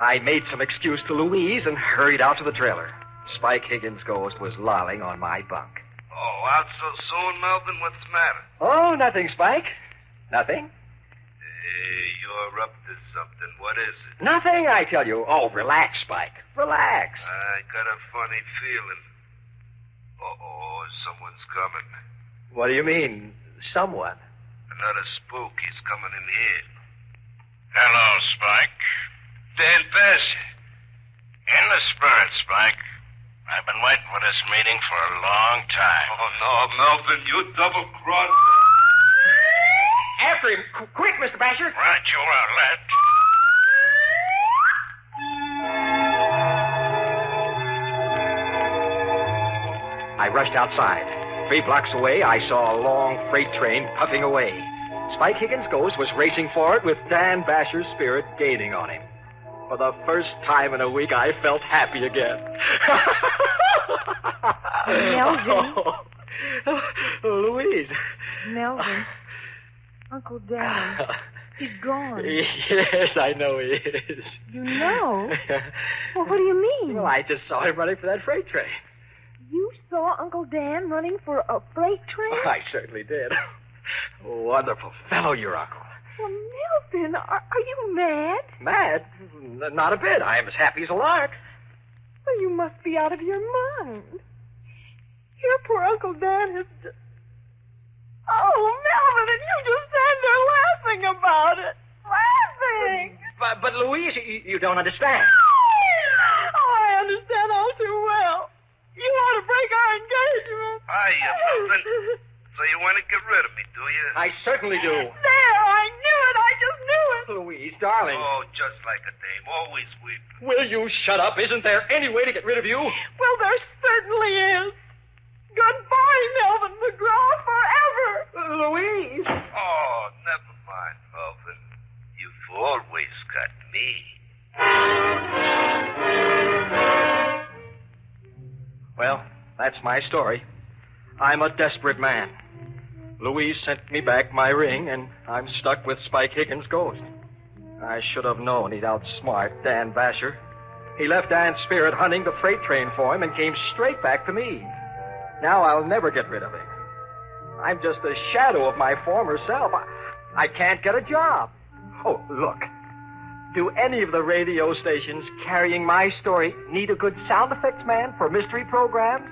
I made some excuse to Louise and hurried out to the trailer. Spike Higgins' ghost was lolling on my bunk. Oh, out so soon, Melvin? What's the matter? Oh, nothing, Spike. Nothing? You're up to something. What is it? Nothing, I tell you. Oh, relax, Spike. Relax. I got a funny feeling. Uh-oh, someone's coming. What do you mean, someone? Another spook. He's coming in here. Hello, Spike. Dan Basher. In the spirit, Spike. I've been waiting for this meeting for a long time. Oh, no, Melvin, you double-crossed. After him. Quick, Mr. Basher. Right, you are, lad. I rushed outside. 3 blocks away, I saw a long freight train puffing away. Spike Higgins' ghost was racing for it with Dan Basher's spirit gaining on him. For the first time in a week, I felt happy again. Melvin. Louise. Melvin. Uncle Dan. He's gone. Yes, I know he is. You know? Well, what do you mean? Well, I just saw him running for that freight train. You saw Uncle Dan running for a freight train? I certainly did. Wonderful fellow, your uncle. Well, Melvin, are you mad? Mad? Not a bit. I am as happy as a lark. Well, you must be out of your mind. Your poor Uncle Dan has... Oh, Melvin, and you just stand there laughing about it. Laughing! But Louise, you don't understand. Oh, I understand all too well. You want to break our engagement. Hiya, Melvin. So you want to get rid of me, do you? I certainly do. There, I knew it. I just knew it. Louise, darling. Oh, just like a dame. Always weeping. Will you shut up? Isn't there any way to get rid of you? Well, there certainly is. Goodbye, Melvin McGraw, forever. Louise. Oh, never mind, Melvin. You've always got me. Well, that's my story. I'm a desperate man. Louise sent me back my ring, and I'm stuck with Spike Higgins' ghost. I should have known he'd outsmart Dan Basher. He left Dan's spirit hunting the freight train for him and came straight back to me. Now I'll never get rid of him. I'm just a shadow of my former self. I can't get a job. Oh, look. Do any of the radio stations carrying my story need a good sound effects man for mystery programs?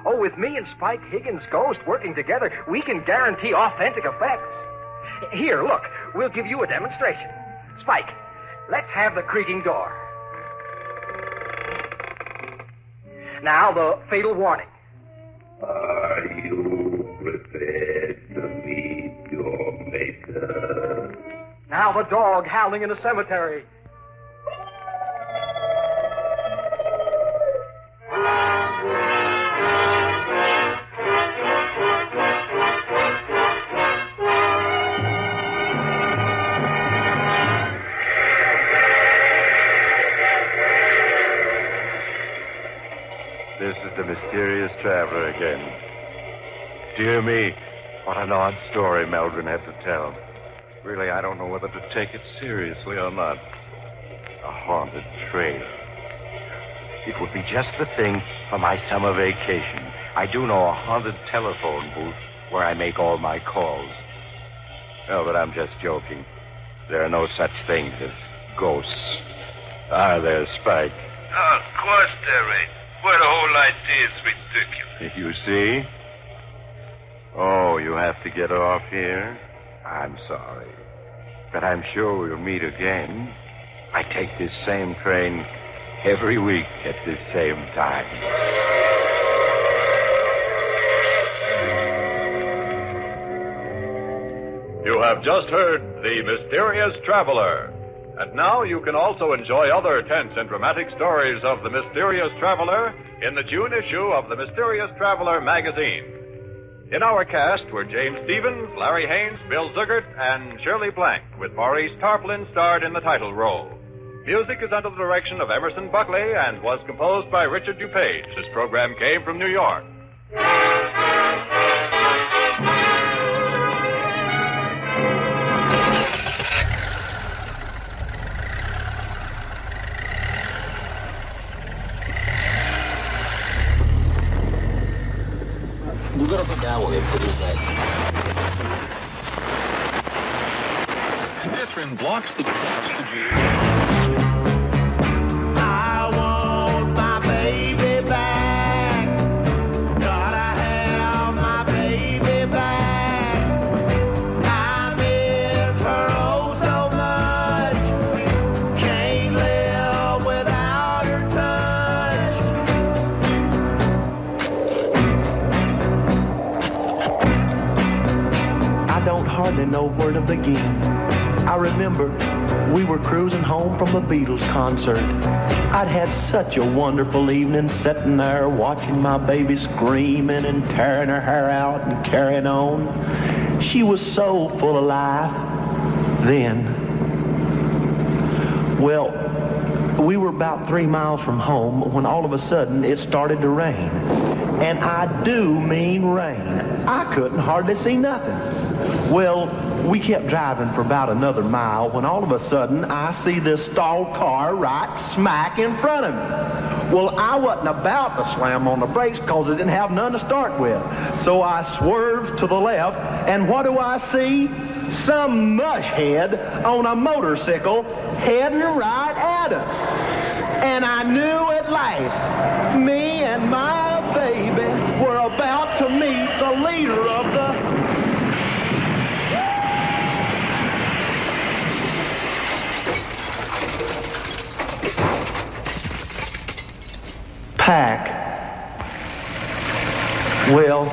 Oh, with me and Spike Higgins' ghost working together, we can guarantee authentic effects. Here, look, we'll give you a demonstration. Spike, let's have the creaking door. Now, the fatal warning. Are you prepared to meet your maker? Now, the dog howling in the cemetery. This is the mysterious traveler again. Dear me, what an odd story Melvin had to tell. Really, I don't know whether to take it seriously or not. A haunted train. It would be just the thing for my summer vacation. I do know a haunted telephone booth where I make all my calls. Oh, but I'm just joking. There are no such things as ghosts. Are there, Spike? Oh, of course there ain't. Well, the whole idea is ridiculous. You see? Oh, you have to get off here? I'm sorry. But I'm sure we'll meet again. I take this same train every week at this same time. You have just heard The Mysterious Traveler. And now you can also enjoy other tense and dramatic stories of The Mysterious Traveler in the June issue of The Mysterious Traveler magazine. In our cast were James Stevens, Larry Haynes, Bill Zuckert, and Shirley Blank, with Maurice Tarplin starred in the title role. Music is under the direction of Emerson Buckley and was composed by Richard DuPage. This program came from New York. You gotta put down what they put inside. Catherine blocks the doors to G. I want my baby back. Gotta have my baby back. I miss her oh so much. Can't live without her touch. I don't hardly know where to begin. I remember we were cruising home from a Beatles concert. I'd had such a wonderful evening sitting there watching my baby screaming and tearing her hair out and carrying on. She was so full of life then. Well, we were about 3 miles from home when all of a sudden it started to rain. And I do mean rain. I couldn't hardly see nothing. Well, we kept driving for about another mile when all of a sudden I see this stalled car right smack in front of me. Well, I wasn't about to slam on the brakes because it didn't have none to start with. So I swerved to the left, and what do I see? Some mushhead on a motorcycle heading right at us. And I knew at last, me and my baby were about to meet the leader of the pack. Well,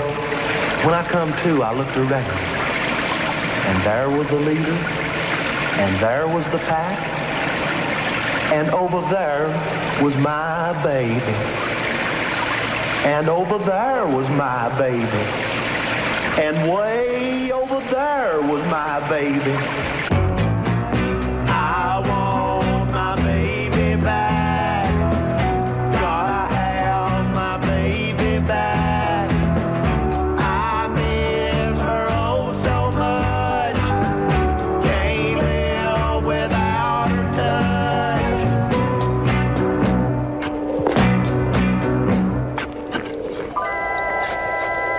when I come to, I looked around, and there was the leader, and there was the pack, and over there was my baby, and over there was my baby, and way over there was my baby. I want my baby back.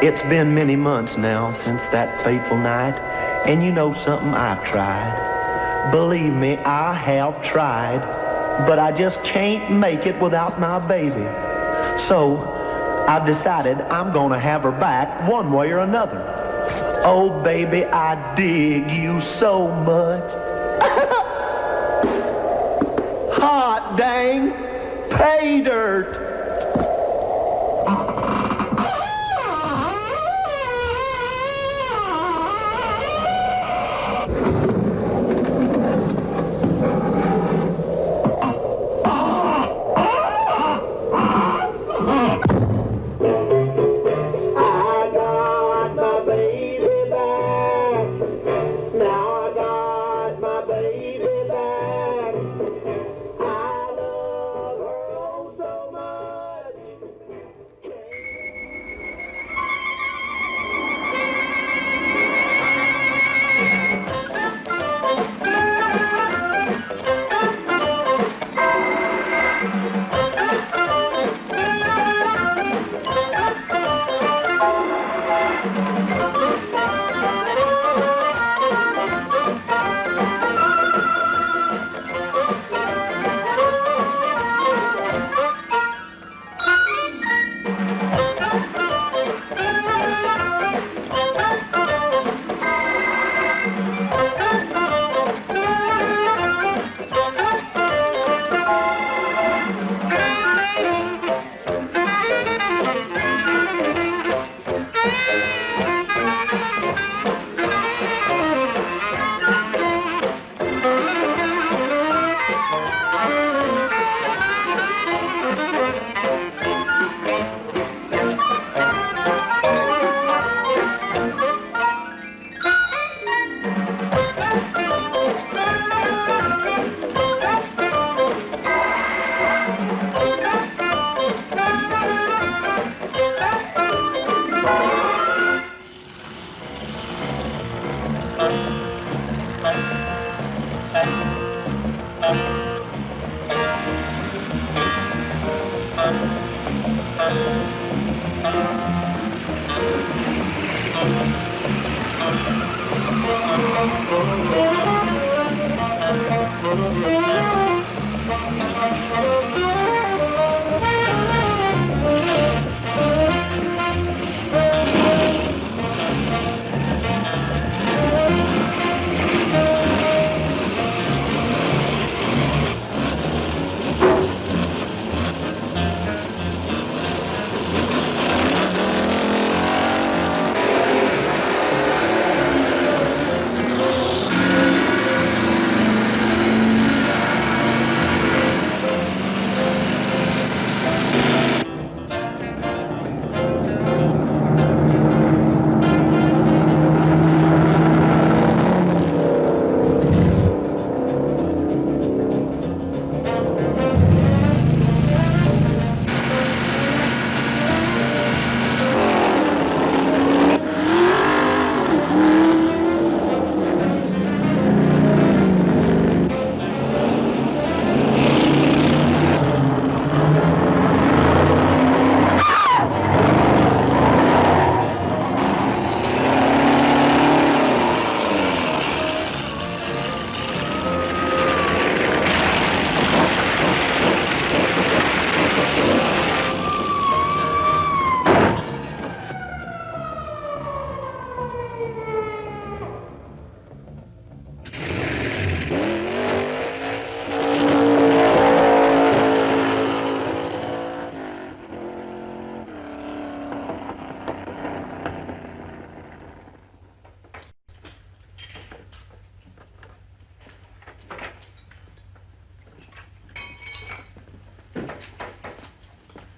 It's been many months now since that fateful night, and you know something, I've tried. Believe me, I have tried, but I just can't make it without my baby. So, I've decided I'm gonna have her back one way or another. Oh, baby, I dig you so much. Hot dang, pay dirt.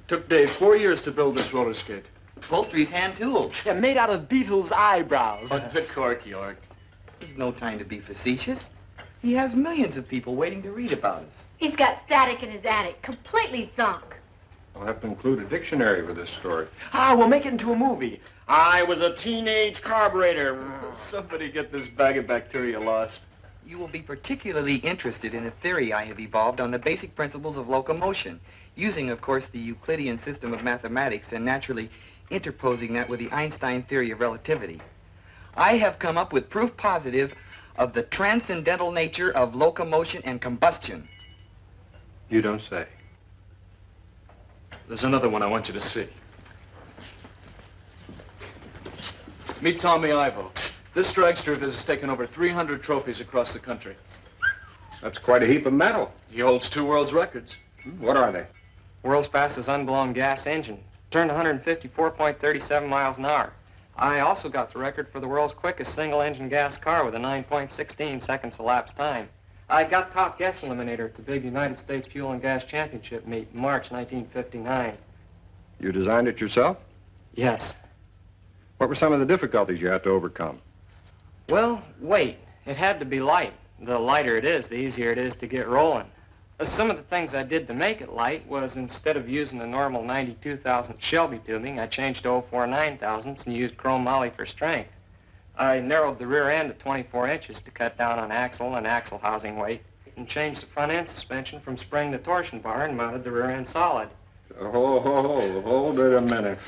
Took Dave 4 years to build this roller skate. Upholstery's hand-tooled. Yeah, made out of Beetle's eyebrows. But the cork, York. This is no time to be facetious. He has millions of people waiting to read about us. He's got static in his attic, completely sunk. I'll have to include a dictionary with this story. We'll make it into a movie. I was a teenage carburetor. Somebody get this bag of bacteria lost. You will be particularly interested in a theory I have evolved on the basic principles of locomotion, using, of course, the Euclidean system of mathematics and naturally interposing that with the Einstein theory of relativity. I have come up with proof positive of the transcendental nature of locomotion and combustion. You don't say. There's another one I want you to see. Meet Tommy Ivo. This dragster of his has taken over 300 trophies across the country. That's quite a heap of metal. He holds 2 world's records. What are they? World's fastest unblown gas engine. Turned 154.37 miles an hour. I also got the record for the world's quickest single-engine gas car with a 9.16 seconds elapsed time. I got top gas eliminator at the big United States Fuel and Gas Championship meet in March 1959. You designed it yourself? Yes. What were some of the difficulties you had to overcome? Well, weight. It had to be light. The lighter it is, the easier it is to get rolling. Some of the things I did to make it light was instead of using the normal 92,000 Shelby tubing, I changed to 04 9,000s and used chrome moly for strength. I narrowed the rear end to 24 inches to cut down on axle and axle housing weight and changed the front end suspension from spring to torsion bar and mounted the rear end solid. Hold it a minute.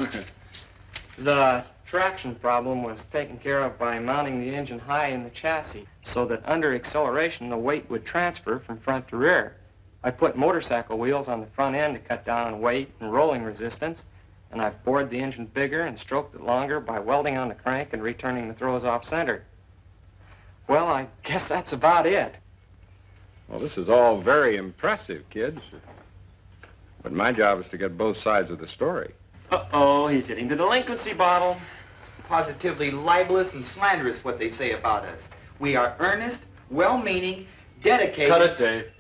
The traction problem was taken care of by mounting the engine high in the chassis so that under acceleration the weight would transfer from front to rear. I put motorcycle wheels on the front end to cut down on weight and rolling resistance, and I bored the engine bigger and stroked it longer by welding on the crank and returning the throws off center. Well, I guess that's about it. Well, this is all very impressive, kids. But my job is to get both sides of the story. Uh-oh, he's hitting the delinquency bottle. It's positively libelous and slanderous what they say about us. We are earnest, well-meaning, dedicated... Cut it, Dave.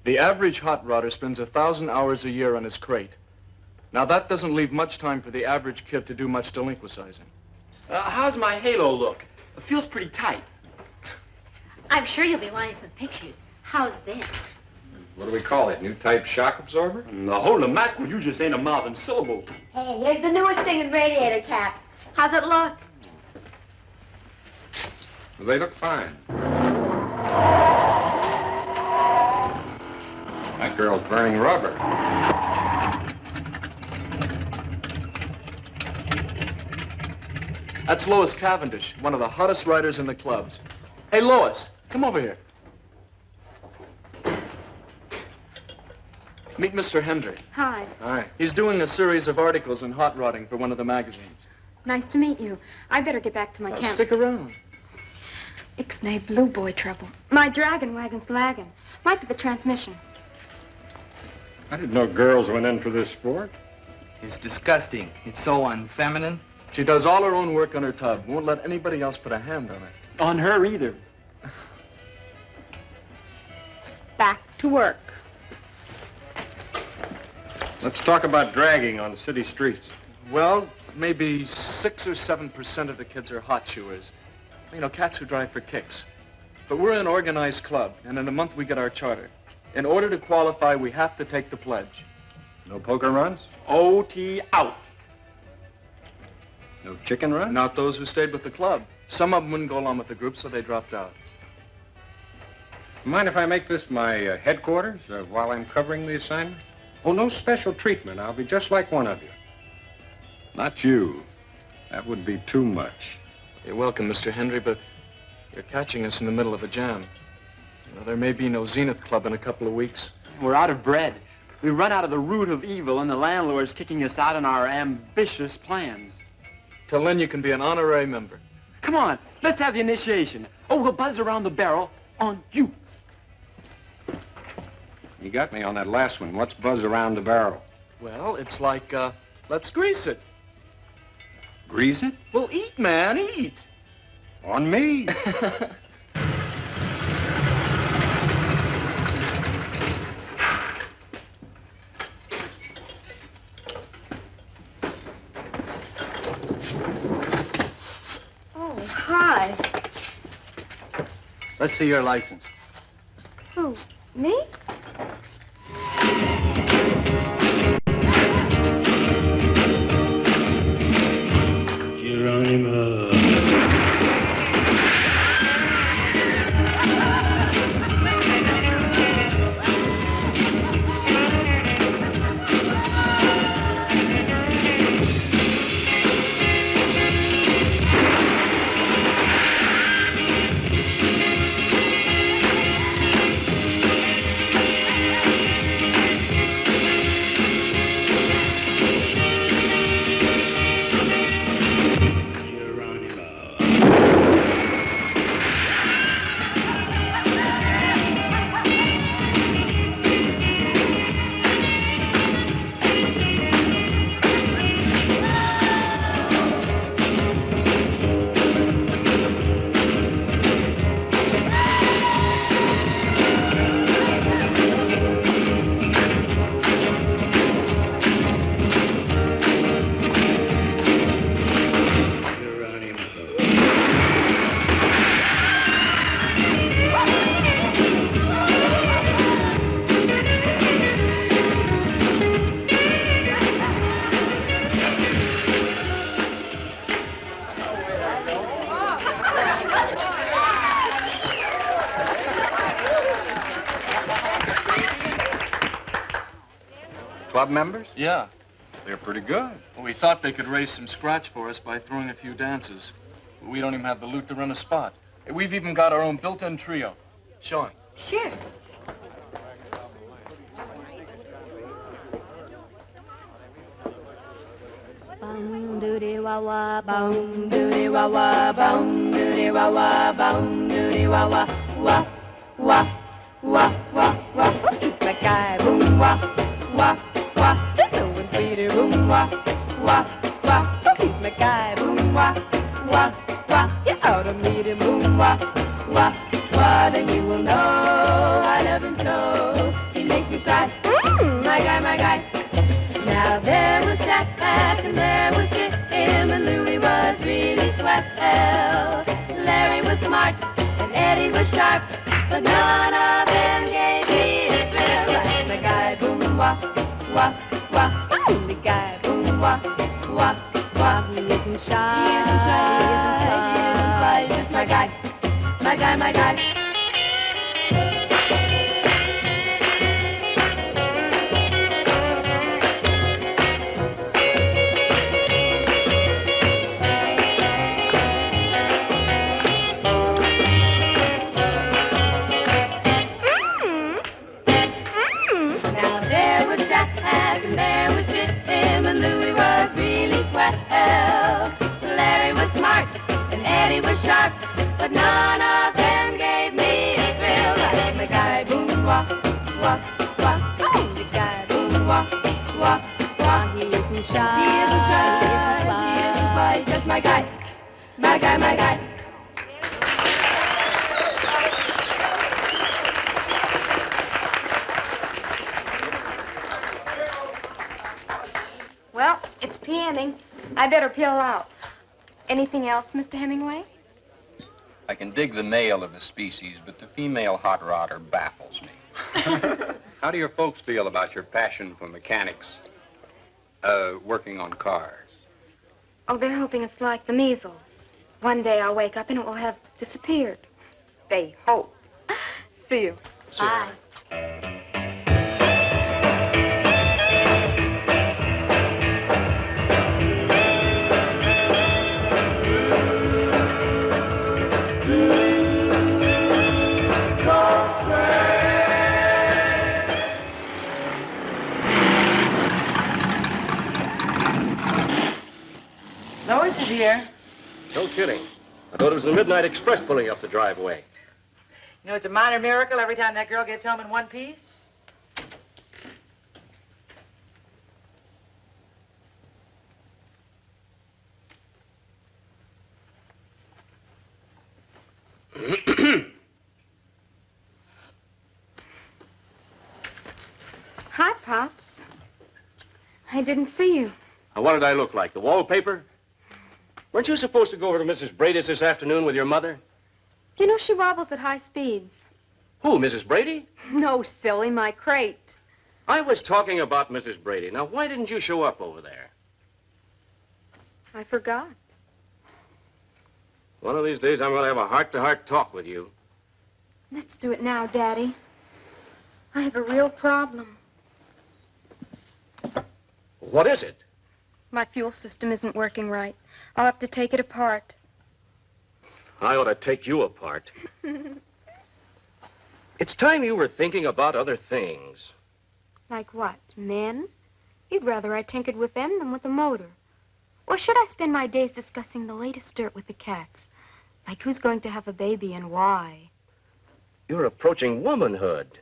The average hot rodder spends 1,000 hours a year on his crate. Now, that doesn't leave much time for the average kid to do much delinquencising. How's my halo look? It feels pretty tight. I'm sure you'll be wanting some pictures. How's this? What do we call it? New type shock absorber? Now, holy mackerel, you just ain't a mouthing syllables. Hey, here's the newest thing in radiator cap. How's it look? Well, they look fine. That girl's burning rubber. That's Lois Cavendish, one of the hottest riders in the clubs. Hey, Lois, come over here. Meet Mr. Hendry. Hi. Hi. He's doing a series of articles in hot rodding for one of the magazines. Nice to meet you. I better get back to my camp. Stick around. Ixnay blue boy trouble. My dragon wagon's lagging. Might be the transmission. I didn't know girls went in for this sport. It's disgusting. It's so unfeminine. She does all her own work on her tub. Won't let anybody else put a hand on it. On her either. Back to work. Let's talk about dragging on city streets. Well, maybe 6 or 7% of the kids are hot shoers. You know, cats who drive for kicks. But we're an organized club, and in a month we get our charter. In order to qualify, we have to take the pledge. No poker runs? OT out. No chicken runs? Not those who stayed with the club. Some of them wouldn't go along with the group, so they dropped out. Mind if I make this my headquarters while I'm covering the assignment? Oh, no special treatment. I'll be just like one of you. Not you. That would be too much. You're welcome, Mr. Hendry, but you're catching us in the middle of a jam. You know, there may be no Zenith Club in a couple of weeks. We're out of bread. We run out of the root of evil, and the landlord's kicking us out on our ambitious plans. Till then, you can be an honorary member. Come on, let's have the initiation. Oh, we'll buzz around the barrel on you. You got me on that last one. What's buzz around the barrel? Well, it's like, let's grease it. Grease it? Well, eat, man, eat. On me. Hi. Let's see your license. Who? Me? Geronimo. Club members? Yeah. They're pretty good. Well, we thought they could raise some scratch for us by throwing a few dances. But we don't even have the loot to rent a spot. We've even got our own built-in trio. Show him. Sure. Bum doody wah wah, bum doody wah wah, bum doody wah wah, bum doody wah wah, wah wah wah wah wah. He's my guy, boom wah wah wah. There's no one sweeter, boom wah wah wah. He's my guy, boom wah wah wah. You ought to meet him, boom wah wah wah. Then you will know I love him so. He makes me sigh, my guy, my guy. Now there was Jack and there was Jim, and Louie was really swell. Larry was smart and Eddie was sharp, but none of them gave me a thrill. Like my guy, boom wah wah wah. My only guy, boom wah wah wah. He isn't shy. He isn't shy. He isn't sly. He's just my guy, my guy, my guy. And there was Jim, and Louie was really swell. Larry was smart, and Eddie was sharp, but none of them gave me a thrill. Like my guy, boom wah wah wah. My only guy, boom wah wah wah. He isn't shy. He isn't shy. He isn't sly. He's just my guy, my guy, my guy. Well, it's PMing. I better peel out. Anything else, Mr. Hemingway? I can dig the male of the species, but the female hot rodder baffles me. How do your folks feel about your passion for mechanics, working on cars? Oh, they're hoping it's like the measles. One day I'll wake up and it will have disappeared. They hope. See you. Bye. Lois is here. No kidding. I thought it was the Midnight Express pulling up the driveway. You know, it's a minor miracle every time that girl gets home in one piece. Hi, Pops. I didn't see you. Now, what did I look like? The wallpaper? Weren't you supposed to go over to Mrs. Brady's this afternoon with your mother? You know she wobbles at high speeds. Who, Mrs. Brady? No, silly, my crate. I was talking about Mrs. Brady. Now, why didn't you show up over there? I forgot. One of these days, I'm going to have a heart-to-heart talk with you. Let's do it now, Daddy. I have a real problem. What is it? My fuel system isn't working right. I'll have to take it apart. I ought to take you apart. It's time you were thinking about other things. Like what? Men? You'd rather I tinkered with them than with a motor. Or should I spend my days discussing the latest dirt with the cats? Like who's going to have a baby and why? You're approaching womanhood.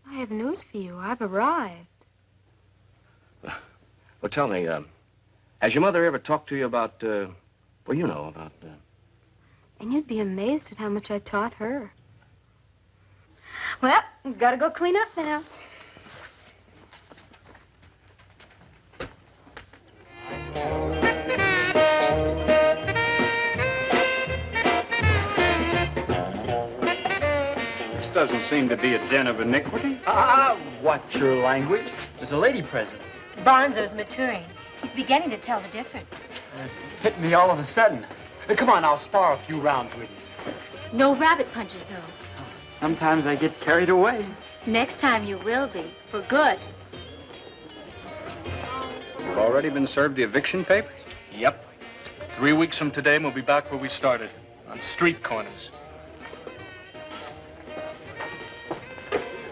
I have news for you. I've arrived. Well, tell me, has your mother ever talked to you about, well, you know, about... And you'd be amazed at how much I taught her. Well, we've got to go clean up now. This doesn't seem to be a den of iniquity. Watch your language. There's a lady present. Bonzo's maturing. He's beginning to tell the difference. Hit me all of a sudden. Come on, I'll spar a few rounds with you. No rabbit punches, though. Sometimes I get carried away. Next time you will be, for good. You've already been served the eviction papers? Yep. 3 weeks from today, we'll be back where we started, on street corners.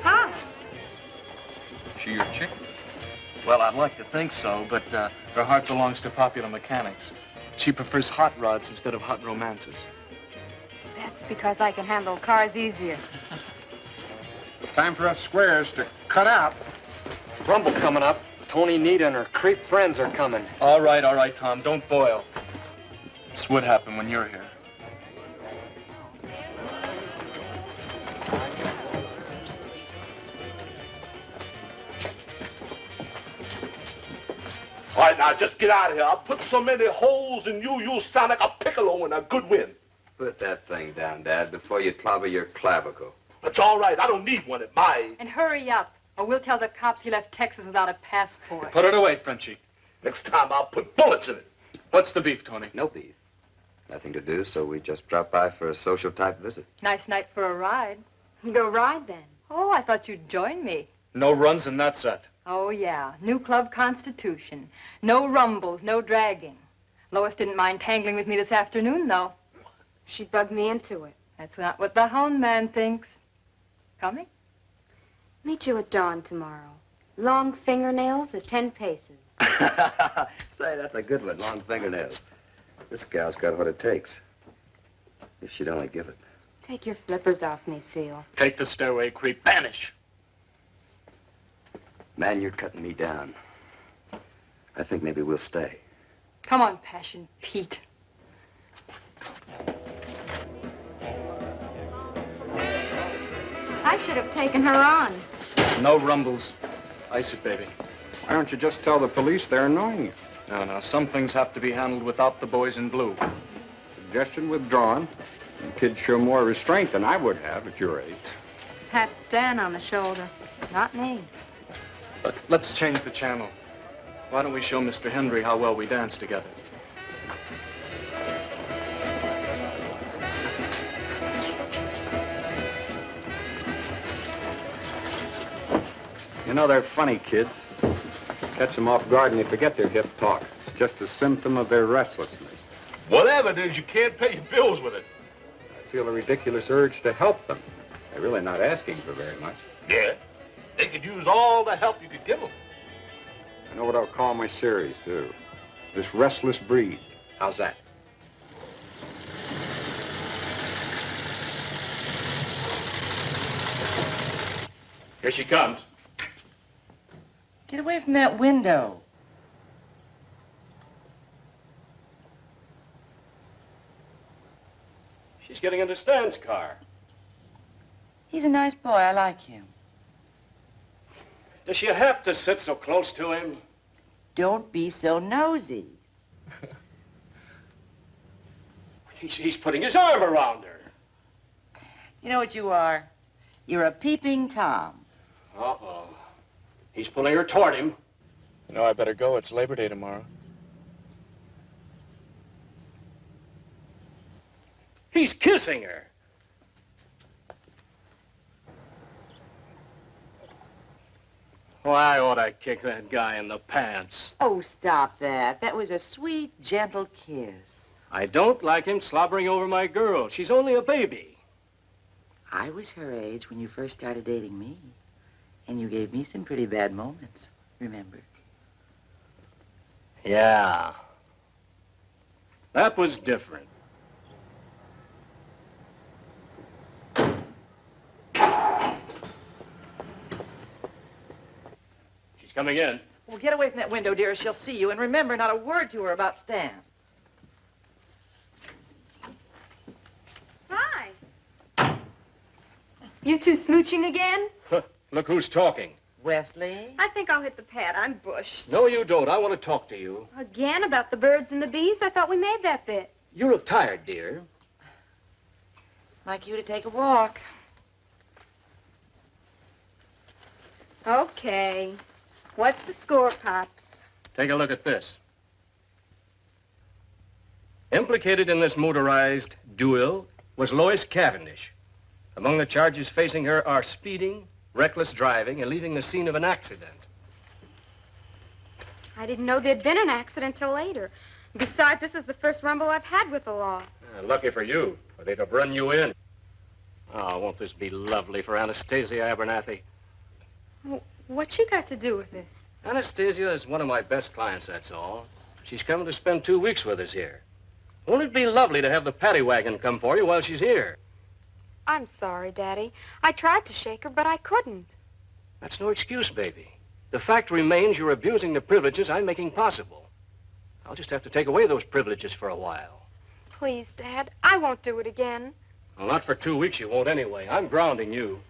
Hi. She your chick? Well, I'd like to think so, but her heart belongs to popular mechanics. She prefers hot rods instead of hot romances. That's because I can handle cars easier. Time for us squares to cut out. Rumble coming up. Tony, Nita, and her creep friends are coming. All right, Tom. Don't boil. This would happen when you're here. All right, now, just get out of here. I'll put so many holes in you, you'll sound like a piccolo in a good wind. Put that thing down, Dad, before you clobber your clavicle. That's all right. I don't need one at my age. And hurry up, or we'll tell the cops he left Texas without a passport. Put it away, Frenchie. Next time, I'll put bullets in it. What's the beef, Tony? No beef. Nothing to do, so we just dropped by for a social-type visit. Nice night for a ride. Go ride, then. Oh, I thought you'd join me. No runs in that set. Oh, yeah. New club constitution. No rumbles, no dragging. Lois didn't mind tangling with me this afternoon, though. She bugged me into it. That's not what the hound man thinks. Coming? Meet you at dawn tomorrow. Long fingernails at 10 paces. Say, that's a good one, long fingernails. This gal's got what it takes. If she'd only give it. Take your flippers off me, Seal. Take the stairway, creep. Vanish. Man, you're cutting me down. I think maybe we'll stay. Come on, Passion Pete. I should have taken her on. No rumbles. Ice it, baby. Why don't you just tell the police they're annoying you? No. Some things have to be handled without the boys in blue. Suggestion withdrawn. You kids show more restraint than I would have at your age. Pat Stan on the shoulder. Not me. But let's change the channel. Why don't we show Mr. Hendry how well we dance together? You know, they're funny kids. Catch them off guard and they forget their hip talk. It's just a symptom of their restlessness. Whatever it is, you can't pay your bills with it. I feel a ridiculous urge to help them. They're really not asking for very much. Yeah. They could use all the help you could give them. I know what I'll call my series, too. This Restless Breed. How's that? Here she comes. Get away from that window. She's getting into Stan's car. He's a nice boy. I like him. Does she have to sit so close to him? Don't be so nosy. He's putting his arm around her. You know what you are? You're a peeping Tom. Uh-oh. He's pulling her toward him. You know, I better go. It's Labor Day tomorrow. He's kissing her. Why, I ought to kick that guy in the pants. Oh, stop that. That was a sweet, gentle kiss. I don't like him slobbering over my girl. She's only a baby. I was her age when you first started dating me. And you gave me some pretty bad moments, remember? Yeah. That was different. She's coming in. Well, get away from that window, dear, or she'll see you. And remember, not a word to her about Stan. Hi. You two smooching again? Look who's talking. Wesley? I think I'll hit the pad. I'm bushed. No, you don't. I want to talk to you. Again about the birds and the bees? I thought we made that bit. You look tired, dear. It's my cue to take a walk. Okay. What's the score, Pops? Take a look at this. Implicated in this motorized duel was Lois Cavendish. Among the charges facing her are speeding, reckless driving, and leaving the scene of an accident. I didn't know there'd been an accident till later. Besides, this is the first rumble I've had with the law. Lucky for you, or they'd have run you in. Oh, won't this be lovely for Anastasia Abernathy? What's she got to do with this? Anastasia is one of my best clients, that's all. She's coming to spend 2 weeks with us here. Won't it be lovely to have the paddy wagon come for you while she's here? I'm sorry, Daddy. I tried to shake her, but I couldn't. That's no excuse, baby. The fact remains you're abusing the privileges I'm making possible. I'll just have to take away those privileges for a while. Please, Dad. I won't do it again. Well, not for 2 weeks you won't anyway. I'm grounding you.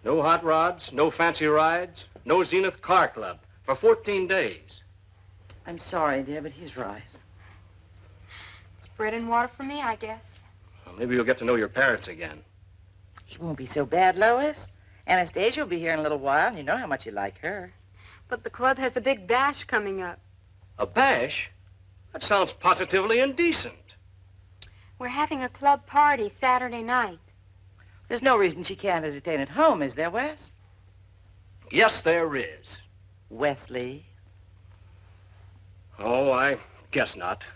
No hot rods, no fancy rides, no Zenith Car Club for 14 days. I'm sorry, dear, but he's right. It's bread and water for me, I guess. Well, maybe you'll get to know your parents again. He won't be so bad, Lois. Anastasia will be here in a little while, and you know how much you like her. But the club has a big bash coming up. A bash? That sounds positively indecent. We're having a club party Saturday night. There's no reason she can't entertain at home, is there, Wes? Yes, there is. Wesley? Oh, I guess not.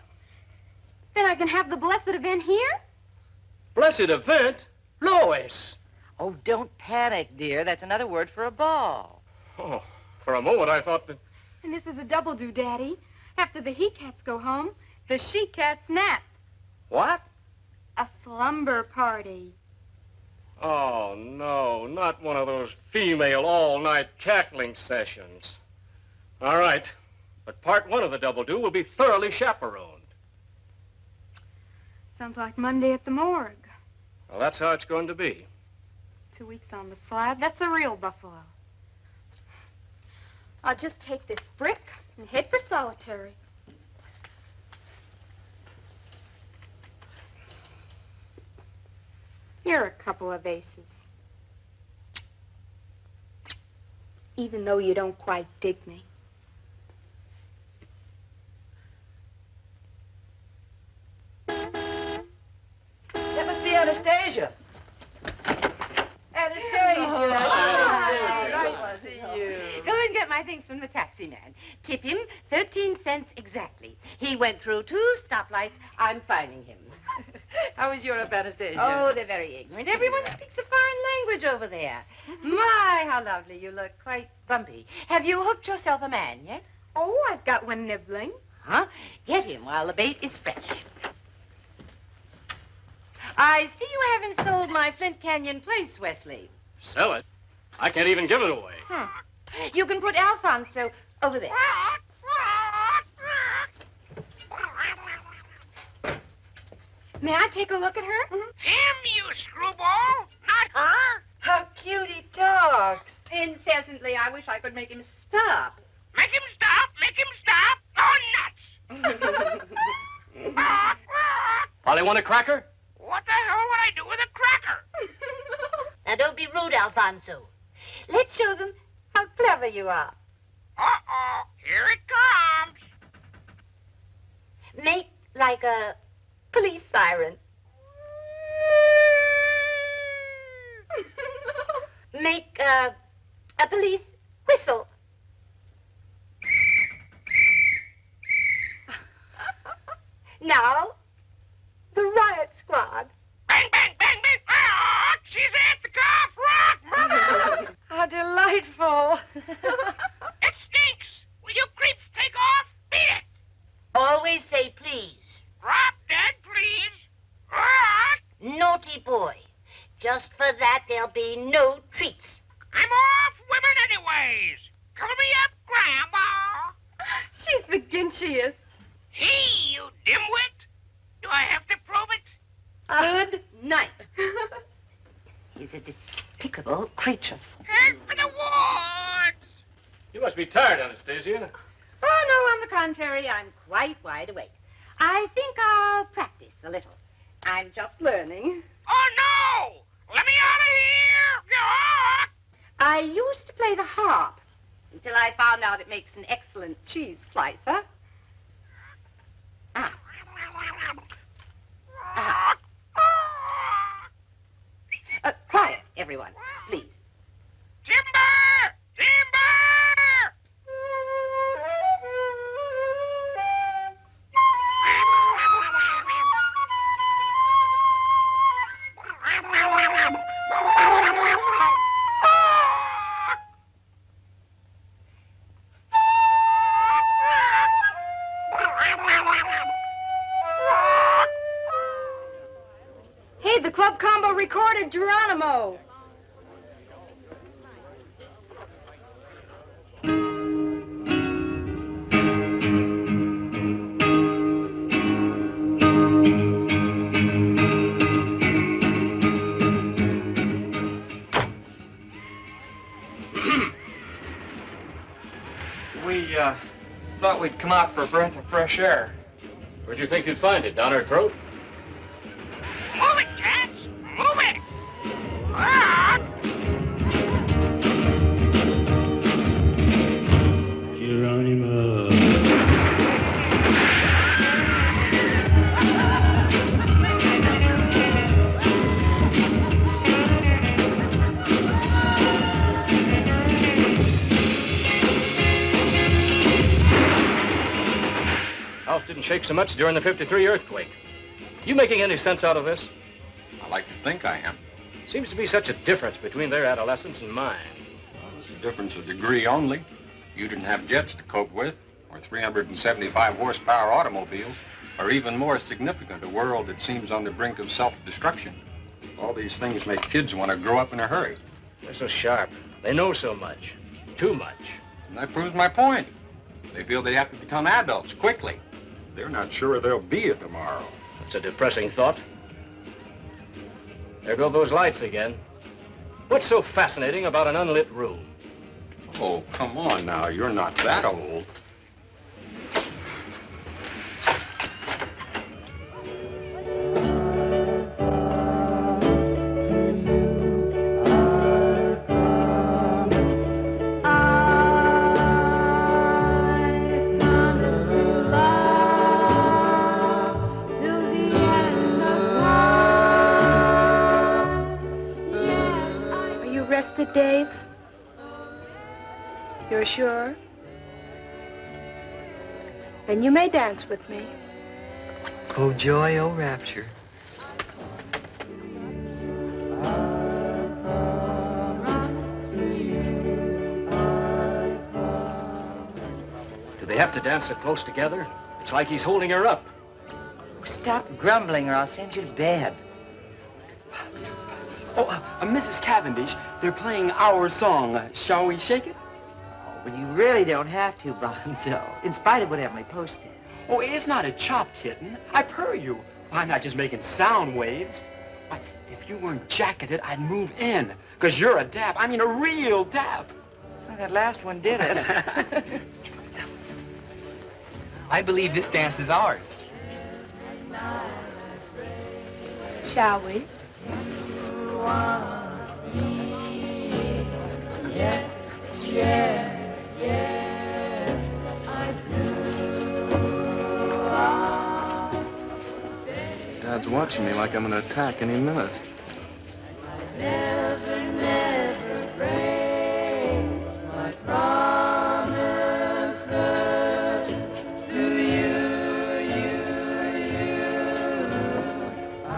Then I can have the blessed event here? Blessed event? Lois! Oh, don't panic, dear. That's another word for a ball. Oh, for a moment I thought that... And this is a double do, Daddy. After the he-cats go home, the she-cats nap. What? A slumber party. Oh, no, not one of those female all-night cackling sessions. All right, but part one of the double do will be thoroughly chaperoned. Sounds like Monday at the morgue. Well, that's how it's going to be. 2 weeks on the slab. That's a real buffalo. I'll just take this brick and head for solitary. You're a couple of aces. Even though you don't quite dig me. That must be Anastasia. Anastasia. Oh, hi. Nice to see you. Go and get my things from the taxi man. Tip him 13 cents exactly. He went through 2 stoplights. I'm fining him. How is Europe, Anastasia? Oh, they're very ignorant. Everyone speaks a foreign language over there. My, how lovely. You look quite bumpy. Have you hooked yourself a man yet? Oh, I've got one nibbling. Huh? Get him while the bait is fresh. I see you haven't sold my Flint Canyon place, Wesley. Sell it? I can't even give it away. You can put Alfonso over there. May I take a look at her? Him, you screwball, not her. How cute he talks. Incessantly. I wish I could make him stop. Make him stop. Make him stop. Oh, nuts. Polly, want a cracker? What the hell would I do with a cracker? Now, don't be rude, Alfonso. Let's show them how clever you are. Uh-oh, here it comes. Make like a police siren. Make a police whistle. Now, the riot squad. Bang, bang, bang, bang. Oh, she's at the golf rock. How delightful. It stinks. Will you creeps take off? Beat it. Always say please. Drop dead, please. Ah, Naughty boy. Just for that, there'll be no treats. I'm off women anyways. Cover me up, Grandma. She's the ginchiest. Hey, you dimwit. Do I have to prove it? Good night. He's a despicable creature. Head for the woods. You must be tired, Anastasia. Oh, no, on the contrary, I'm quite wide awake. I think I'll practice a little. I'm just learning. Oh, no. Let me out of here. Ah! I used to play the harp until I found out it makes an excellent cheese slicer. Ah. Quiet, everyone, please. Timber! Timber! Hey, the club combo recorded Geronimo. We, thought we'd come out for a breath of fresh air. Where'd you think you'd find it? Down her throat? Move it, cats! Move it! Ah! Geronimo. House didn't shake so much during the '53 earthquake. You making any sense out of this? I like to think I am. Seems to be such a difference between their adolescence and mine. Well, it's a difference of degree only. You didn't have jets to cope with, or 375 horsepower automobiles, or even more significant, a world that seems on the brink of self-destruction. All these things make kids want to grow up in a hurry. They're so sharp. They know so much. Too much. And that proves my point. They feel they have to become adults quickly. They're not sure they'll be it tomorrow. That's a depressing thought. There go those lights again. What's so fascinating about an unlit room? Oh, come on now. You're not that old. Dave? You're sure? Then you may dance with me. Oh, joy, oh, rapture. Do they have to dance so close together? It's like he's holding her up. Oh, stop grumbling or I'll send you to bed. Oh, Mrs. Cavendish, they're playing our song. Shall we shake it? Oh, well, you really don't have to, Bonzo, in spite of what Emily Post is. Oh, it's not a chop, kitten. I purr you. I'm not just making sound waves. Why, if you weren't jacketed, I'd move in. Because you're a dap. I mean, a real dap. Well, that last one did it. I believe this dance is ours. Shall we? Yes, yes, yes, I do. Dad's watching me like I'm gonna attack any minute. Never, never break my promises to you, I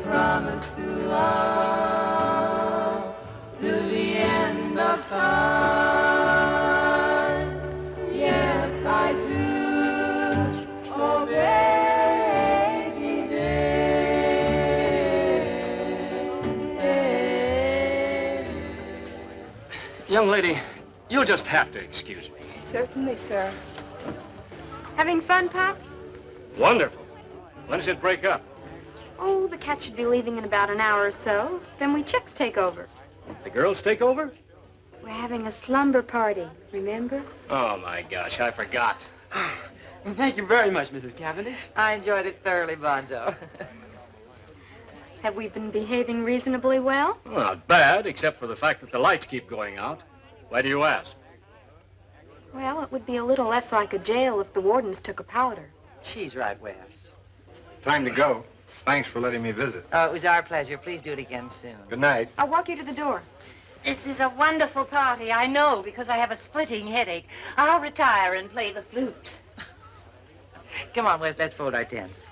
promise to love till the end of time. Yes, I do. Oh, baby, Young lady, you'll just have to excuse me. Certainly, sir. Having fun, Pops? Wonderful. When does it break up? Oh, the cat should be leaving in about an hour or so. Then we chicks take over. The girls take over? We're having a slumber party, remember? Oh, my gosh, I forgot. Well, thank you very much, Mrs. Cavendish. I enjoyed it thoroughly, Bonzo. Have we been behaving reasonably well? Well, not bad, except for the fact that the lights keep going out. Why do you ask? Well, it would be a little less like a jail if the wardens took a powder. She's right, Wes. Time to go. Thanks for letting me visit. Oh, it was our pleasure. Please do it again soon. Good night. I'll walk you to the door. This is a wonderful party, I know, because I have a splitting headache. I'll retire and play the flute. Come on, Wes, let's fold our tents.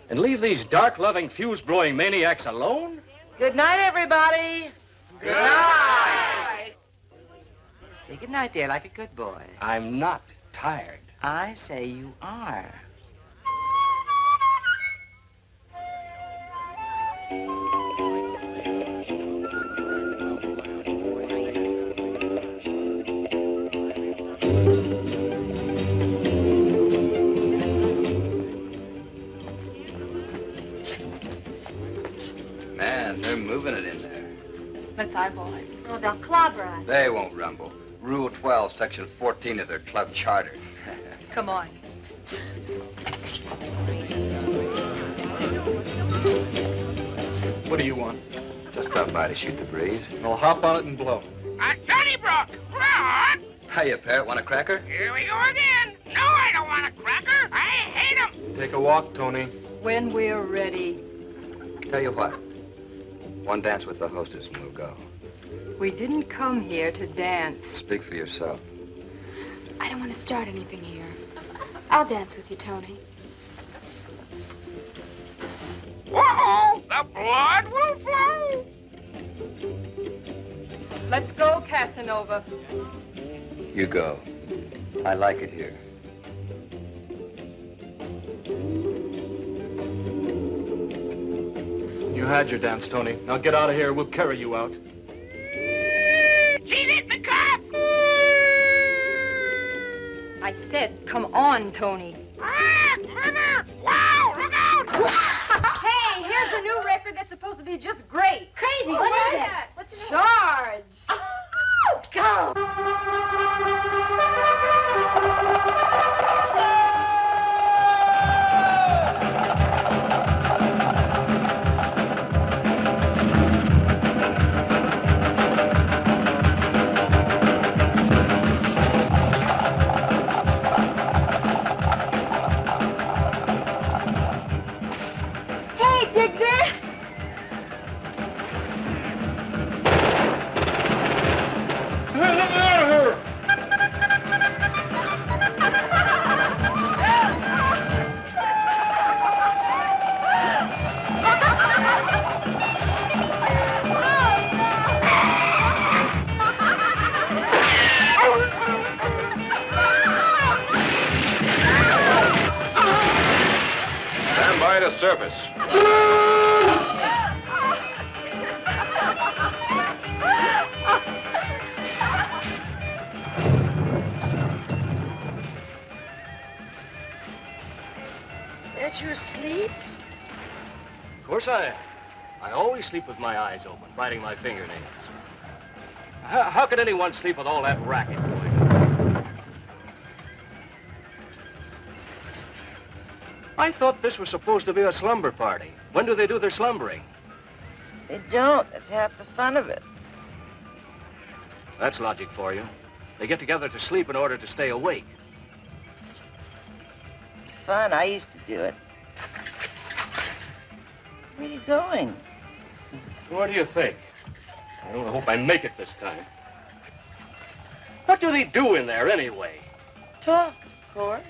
And leave these dark-loving, fuse-blowing maniacs alone? Good night, everybody. Good night. Say good night, dear, like a good boy. I'm not tired. I say you are. Man, they're moving it in there. Let's eyeball it. Oh, they'll clobber us. They won't rumble. Rule 12, Section 14 of their club charter. Come on. What do you want? Just drop by to shoot the breeze. I'll hop on it and blow. Donnybrook! What? Hiya, Parrot. Want a cracker? Here we go again. No, I don't want a cracker. I hate 'em. Take a walk, Tony. When we're ready. Tell you what. One dance with the hostess and we'll go. We didn't come here to dance. Speak for yourself. I don't want to start anything here. I'll dance with you, Tony. Uh-oh, the blood will flow. Let's go, Casanova. You go. I like it here. You had your dance, Tony. Now get out of here. We'll carry you out. She's in the cup. I said, come on, Tony. Ah, mother! Wow, look out! Hey, here's a new record that's supposed to be just great. Crazy, Oh, what is yeah. it? What's the Charge. Go. Hey, dig this! Hey, let me out of here! Stand by to surface. That you asleep? Of course I am. I always sleep with my eyes open, biting my fingernails. How could anyone sleep with all that racket going on? I thought this was supposed to be a slumber party. When do they do their slumbering? They don't. That's half the fun of it. That's logic for you. They get together to sleep in order to stay awake. It's fun. I used to do it. Where are you going? What do you think? I don't hope I make it this time. What do they do in there anyway? Talk, of course.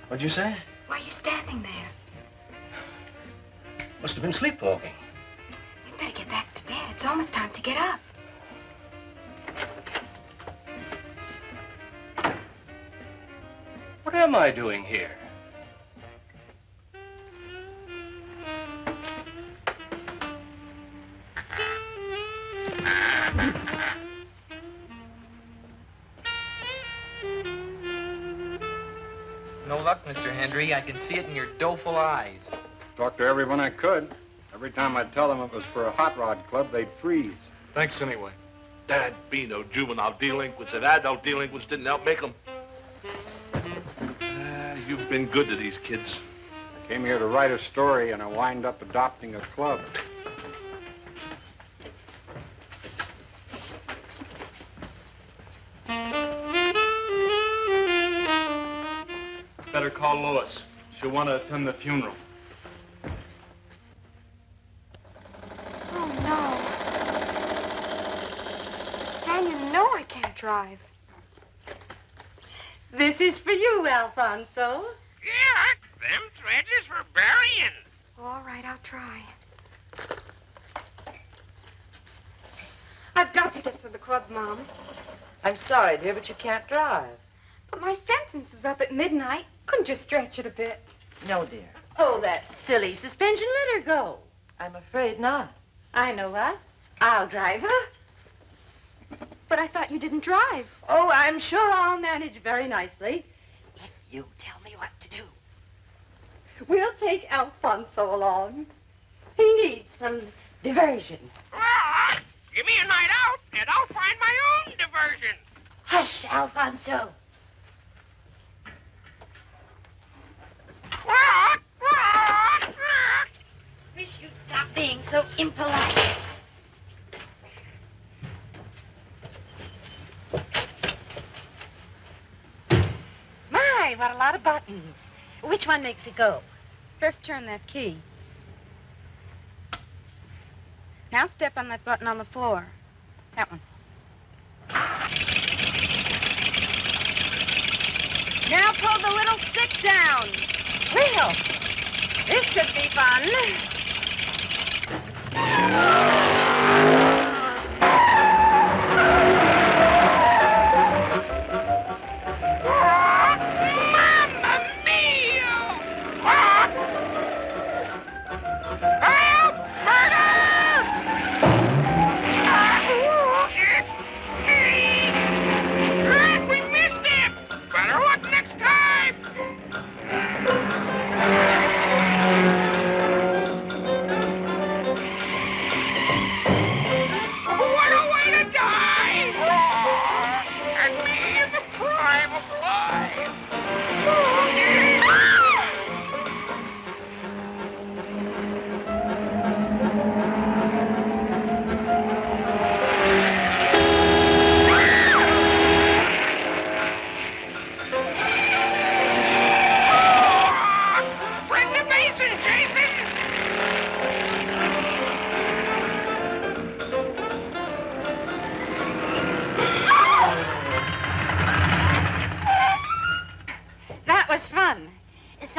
What'd you say? Why are you standing there? Must have been sleepwalking. We'd better get back to bed. It's almost time to get up. What am I doing here? No luck, Mr. Hendry. I can see it in your doleful eyes. Talked to everyone I could. Every time I'd tell them it was for a hot rod club, they'd freeze. Thanks anyway. Dad Bino, juvenile delinquents and adult delinquents didn't help make them. You've been good to these kids. I came here to write a story, and I wind up adopting a club. Better call Lois. She'll want to attend the funeral. Oh, no. Stan, you know I can't drive. This is for you, Alfonso. Yuck, them threads is for burying. All right, I'll try. I've got to get to the club, Mom. I'm sorry, dear, but you can't drive. But my sentence is up at midnight. Couldn't you stretch it a bit? No, dear. Oh, that silly suspension. Let her go. I'm afraid not. I know what. I'll drive her. But I thought you didn't drive. Oh, I'm sure I'll manage very nicely. If you tell me what to do. We'll take Alfonso along. He needs some diversion. Well, give me a night out, and I'll find my own diversion. Hush, Alfonso. Wish you'd stop being so impolite. My, what a lot of buttons. Which one makes it go? First turn that key. Now step on that button on the floor. That one. Now pull the little stick down. Well, this should be fun.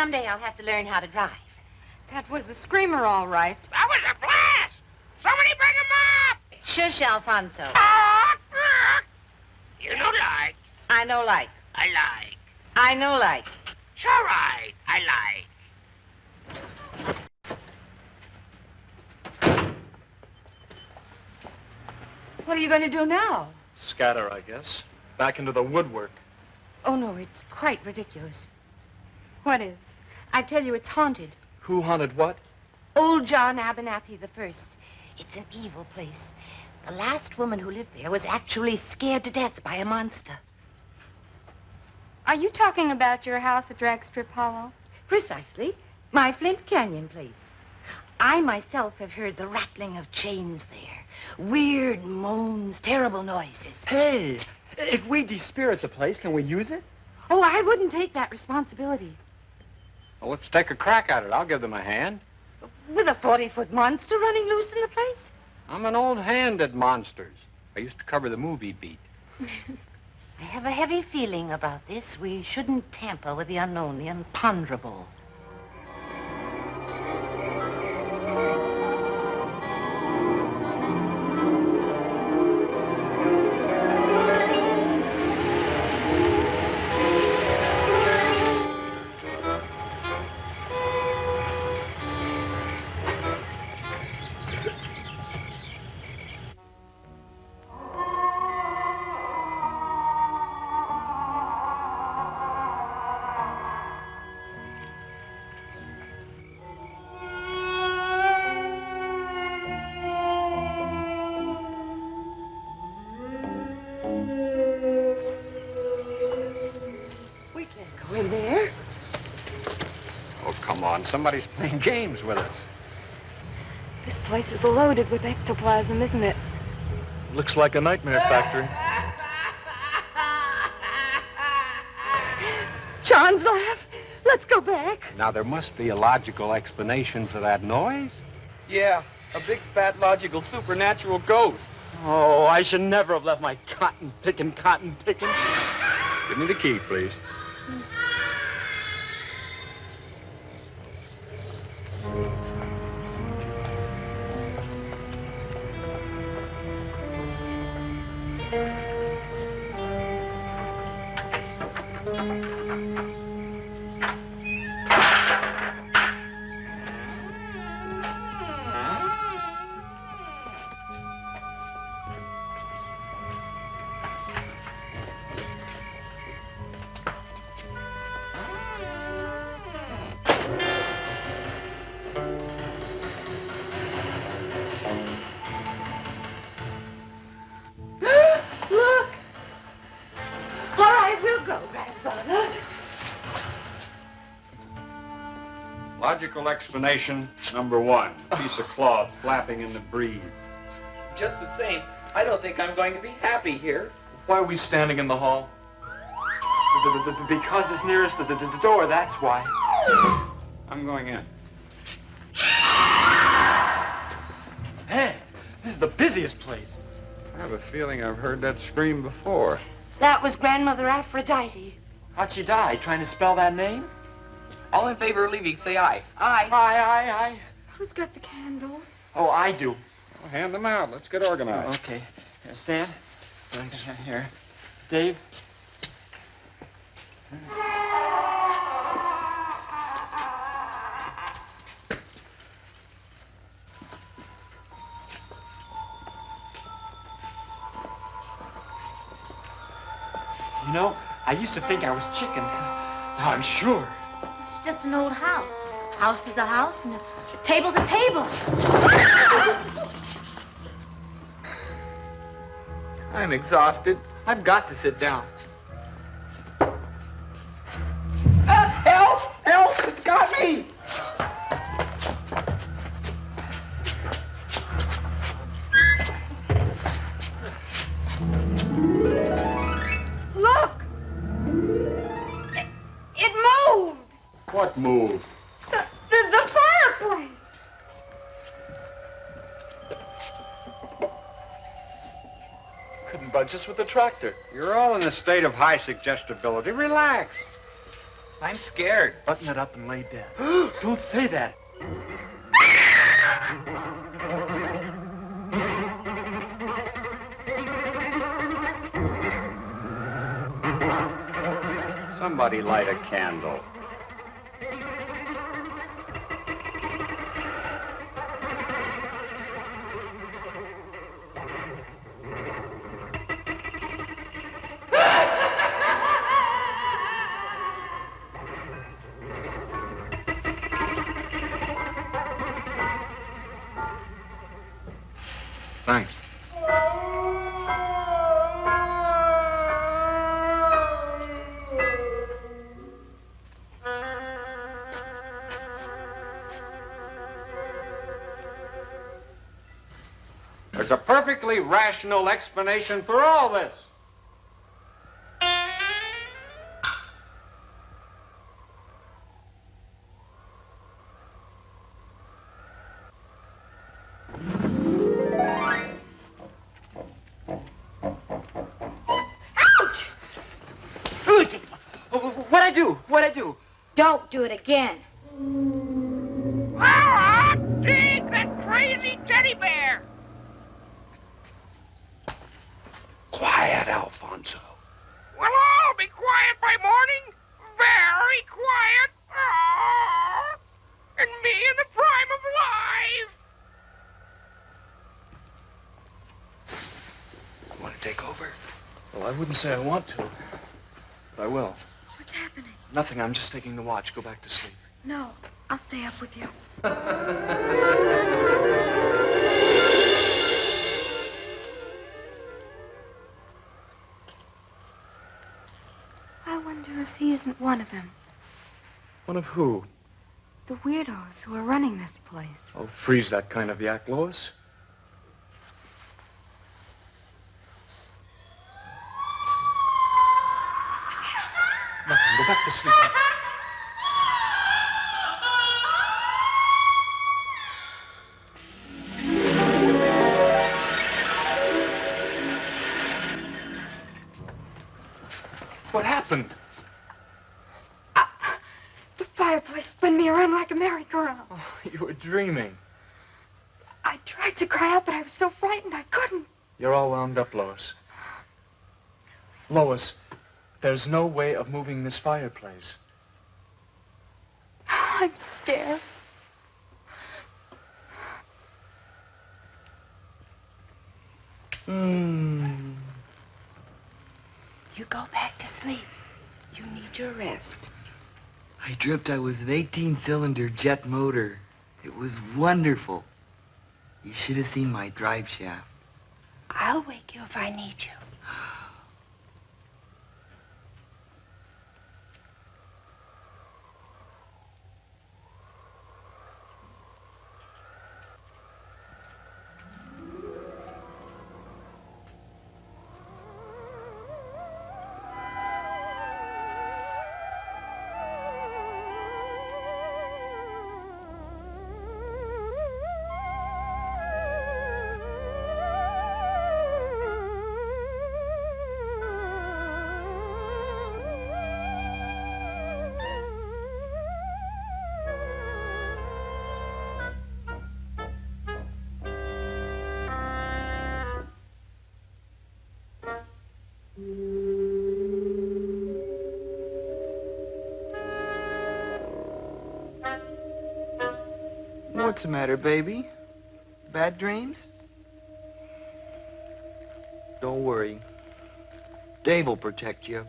someday I'll have to learn how to drive. That was a screamer, all right. That was a blast! Somebody bring him up! Shush, Alfonso. You know like. I know like. I like. I know like. It's all right. I like. What are you going to do now? Scatter, I guess. Back into the woodwork. Oh, no, it's quite ridiculous. What is? I tell you, it's haunted. Who haunted what? Old John Abernathy the First. It's an evil place. The last woman who lived there was actually scared to death by a monster. Are you talking about your house at Dragstrip Hollow? Precisely. My Flint Canyon place. I myself have heard the rattling of chains there. Weird moans, terrible noises. Hey, if we despirit the place, can we use it? Oh, I wouldn't take that responsibility. Well, let's take a crack at it. I'll give them a hand. With a 40-foot monster running loose in the place? I'm an old hand at monsters. I used to cover the movie beat. I have a heavy feeling about this. We shouldn't tamper with the unknown, the imponderable. Somebody's playing games with us. This place is loaded with ectoplasm, isn't it? Looks like a nightmare factory. John's laugh. Let's go back. Now, there must be a logical explanation for that noise. Yeah, a big, fat, logical, supernatural ghost. Oh, I should never have left my cotton picking. Give me the key, please. Look! All right, we'll go, Grandfather. Logical explanation number one. Piece of cloth flapping in the breeze. Just the same, I don't think I'm going to be happy here. Why are we standing in the hall? Because it's nearest the door, that's why. I'm going in. Hey, this is the busiest place. I have a feeling I've heard that scream before. That was Grandmother Aphrodite. How'd she die? Trying to spell that name? All in favor of leaving, say aye. Aye. Aye. Who's got the candles? Oh, I do. Well, hand them out. Let's get organized. Okay. Here, Stan. Thanks. Here. Dave. You know, I used to think I was chicken. Now I'm sure. This is just an old house. House is a house, and a table's a table. I'm exhausted. I've got to sit down. Help! Help! It's got me! Look! It moved! What moved? The fireplace! Couldn't budge us with the tractor. You're all in a state of high suggestibility. Relax. I'm scared. Button it up and lay down. Don't say that. Somebody light a candle. Thanks. There's a perfectly rational explanation for all this. What'd I do? What'd I do? Don't do it again. Dig that crazy teddy bear! Quiet, Alfonso. We'll all be quiet by morning. Very quiet. Oh, and me in the prime of life. Want to take over? Well, I wouldn't say I want to, but I will. What's happening? Nothing, I'm just taking the watch. Go back to sleep. No, I'll stay up with you. I wonder if he isn't one of them. One of who? The weirdos who are running this place. Oh, freeze that kind of yak, Lois. Nothing. Go back to sleep. What happened? The fireplace spun me around like a merry-go-round. Oh, you were dreaming. I tried to cry out, but I was so frightened I couldn't. You're all wound up, Lois. Lois, there's no way of moving this fireplace. I'm scared. You go back to sleep. You need your rest. I dreamt I was an 18-cylinder jet motor. It was wonderful. You should have seen my drive shaft. I'll wake you if I need you. What's the matter, baby? Bad dreams? Don't worry. Dave will protect you.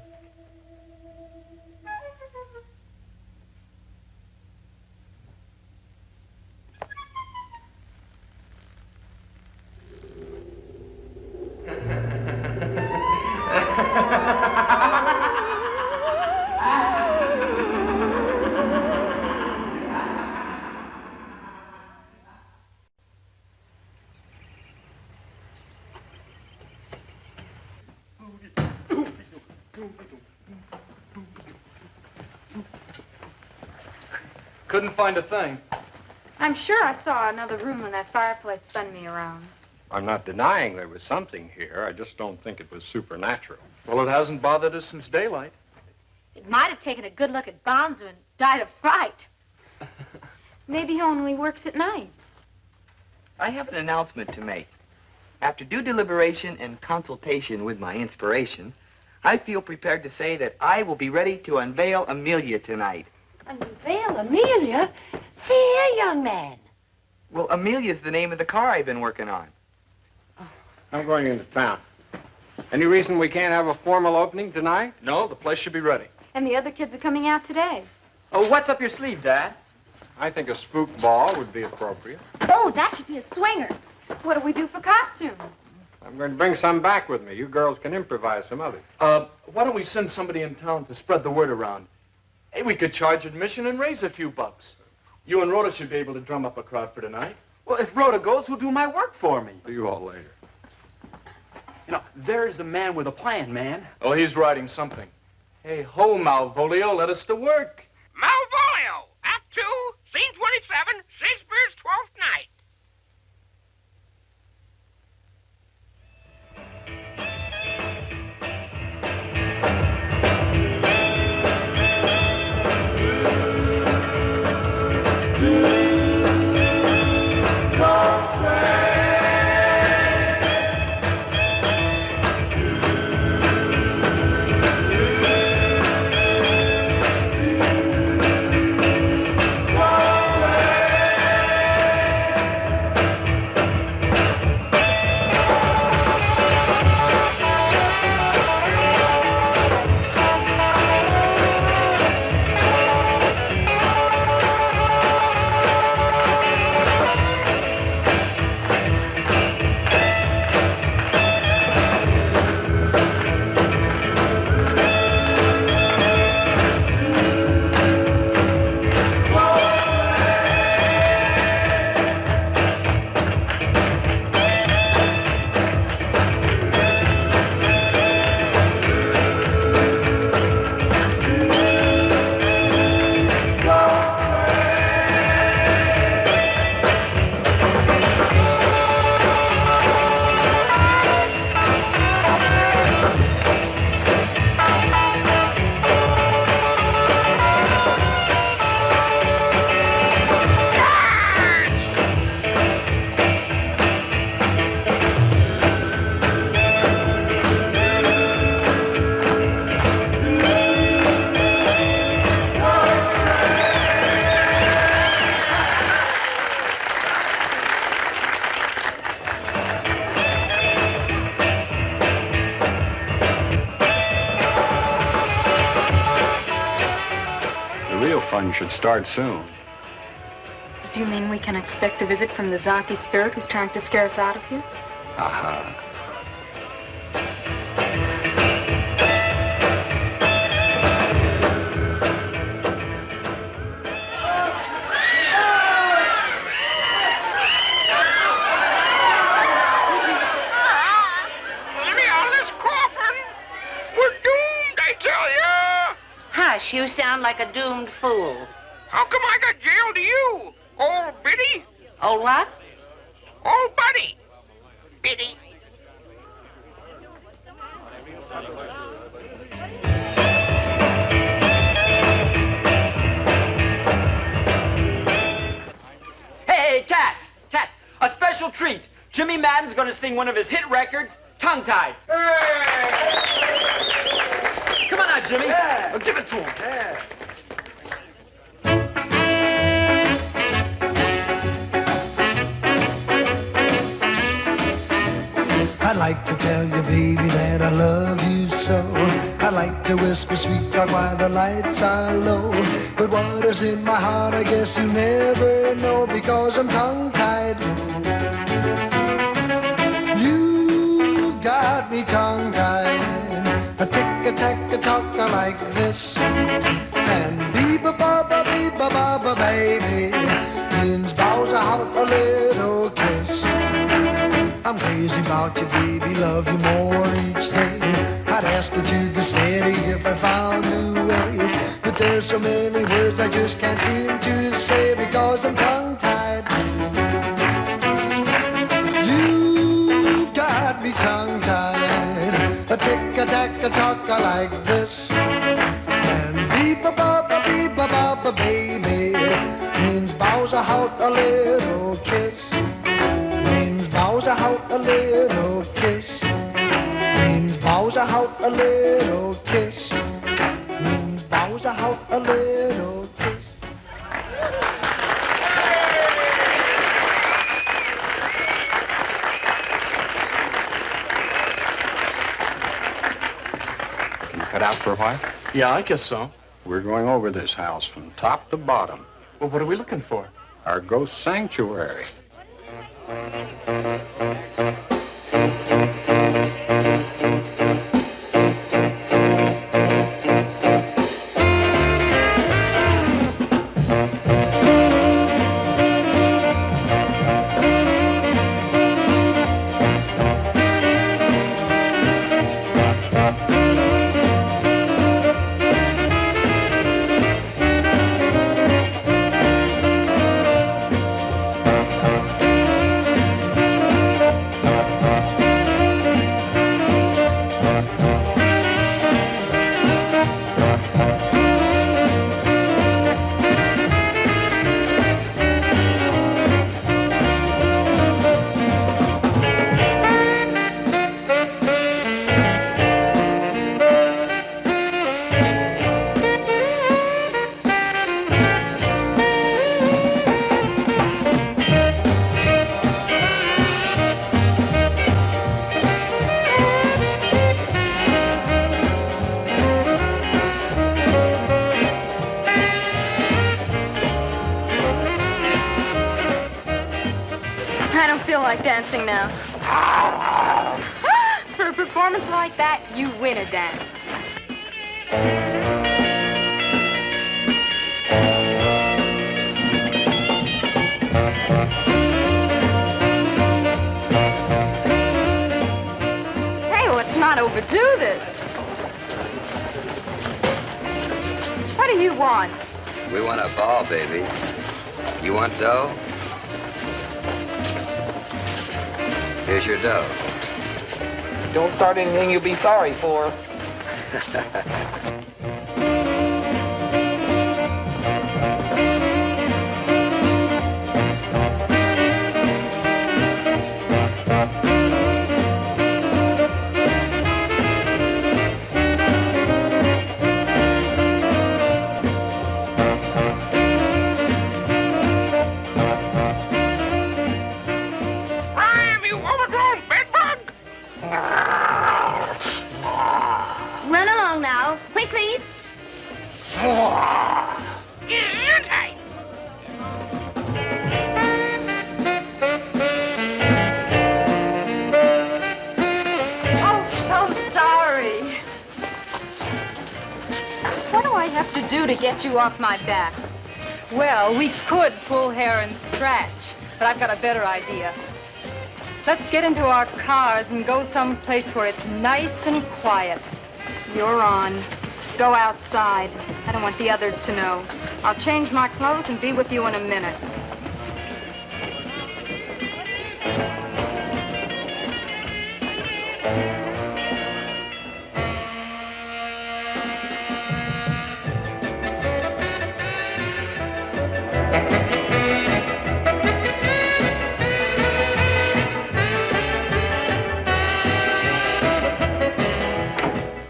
Couldn't find a thing. I'm sure I saw another room when that fireplace spun me around. I'm not denying there was something here. I just don't think it was supernatural. Well, it hasn't bothered us since daylight. It might have taken a good look at Bonzo and died of fright. Maybe he only works at night. I have an announcement to make. After due deliberation and consultation with my inspiration, I feel prepared to say that I will be ready to unveil Amelia tonight. Unveil Amelia? See here, young man. Well, Amelia's the name of the car I've been working on. I'm going into town. Any reason we can't have a formal opening tonight? No, the place should be ready. And the other kids are coming out today. Oh, what's up your sleeve, Dad? I think a spook ball would be appropriate. Oh, that should be a swinger. What do we do for costumes? I'm going to bring some back with me. You girls can improvise some others. Why don't we send somebody in town to spread the word around? Hey, we could charge admission and raise a few bucks. You and Rhoda should be able to drum up a crowd for tonight. Well, if Rhoda goes, who'll do my work for me? See you all later. You know, there's the man with a plan, man. Oh, he's writing something. Hey, ho, Malvolio, let us to work. Malvolio, Act 2, Scene 27, Shakespeare's 12th Night. Fun should start soon. Do you mean we can expect a visit from the Zonky spirit who's trying to scare us out of here? Aha. Let me out of this coffin. We're doomed, I tell you. Hush, you sound like a doomed fool. How come I got jailed to you, old Biddy? Old what? Old Buddy. Biddy. Hey, Cats! Cats, a special treat. Jimmy Madden's gonna sing one of his hit records, Tongue-Tied. Come on now, Jimmy. Yeah. Give it to him. Yeah. I'd like to tell you, baby, that I love you so. I'd like to whisper sweet talk while the lights are low. But what is in my heart, I guess you never know, because I'm tongue-tied. You got me tongue-tied. A tick-a-tack-a-talk like this. And beep-a-ba-ba, baby, means bows out a little kiss. I'm crazy about you, baby, love you more each day. I'd ask you to get steady if I found a way. But there's so many words I just can't seem to say because I'm tongue-tied. You got me tongue-tied. A tick-a-tack-a-talk like this. And be-ba-ba-ba, baby, means bows out a little kiss. Means bows out a little kiss. Means bows out a little kiss. Means bows out a little kiss. Can you cut out for a while? Yeah, I guess so. We're going over this house from top to bottom. Well, what are we looking for? Our ghost sanctuary. I don't feel like dancing now. For a performance like that, you win a dance. Hey, let's not overdo this. What do you want? We want a ball, baby. You want dough? Here's your dough. Don't start anything you'll be sorry for. Ram, you overgrown bedbug! Run along now, quickly. Inside. Oh, so sorry. What do I have to do to get you off my back? Well, we could pull hair and scratch, but I've got a better idea. Let's get into our cars and go someplace where it's nice and quiet. You're on. Go outside. I don't want the others to know. I'll change my clothes and be with you in a minute.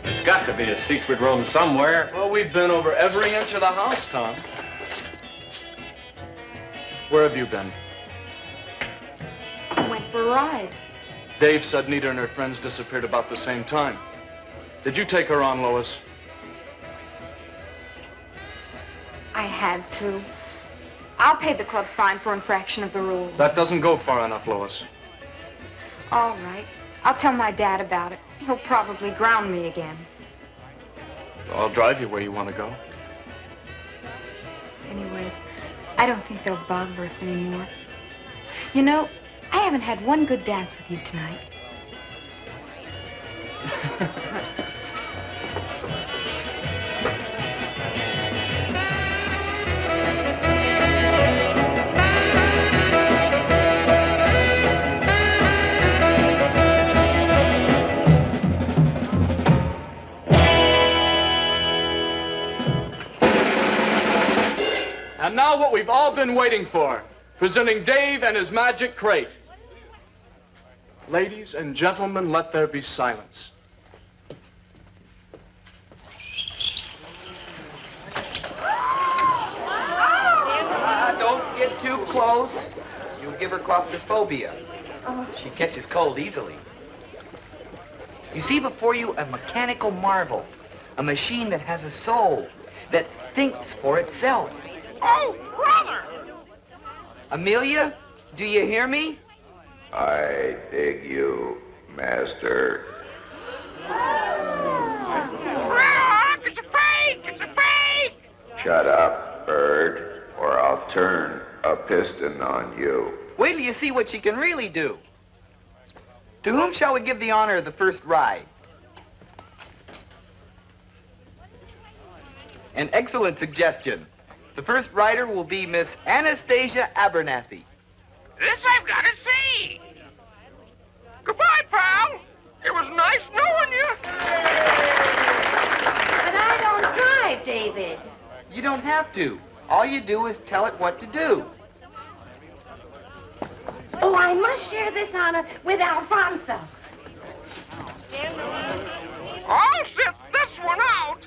There's got to be a secret room somewhere. Well, we've been over every inch of the house, Tom. Where have you been? I went for a ride. Dave said Nita and her friends disappeared about the same time. Did you take her on, Lois? I had to. I'll pay the club fine for infraction of the rules. That doesn't go far enough, Lois. All right. I'll tell my dad about it. He'll probably ground me again. I'll drive you where you want to go. Anyways, I don't think they'll bother us anymore. You know, I haven't had one good dance with you tonight. And now what we've all been waiting for, presenting Dave and his magic crate. Ladies and gentlemen, let there be silence. Don't get too close. You'll give her claustrophobia. She catches cold easily. You see before you a mechanical marvel, a machine that has a soul, that thinks for itself. Oh, brother! Amelia, do you hear me? I dig you, Master. Rock, it's a fake! It's a fake! Shut up, bird, or I'll turn a piston on you. Wait till you see what she can really do. To whom shall we give the honor of the first ride? An excellent suggestion. The first rider will be Miss Anastasia Abernathy. This I've got to see. Goodbye, pal. It was nice knowing you. But I don't drive, David. You don't have to. All you do is tell it what to do. Oh, I must share this honor with Alfonso. I'll sit this one out.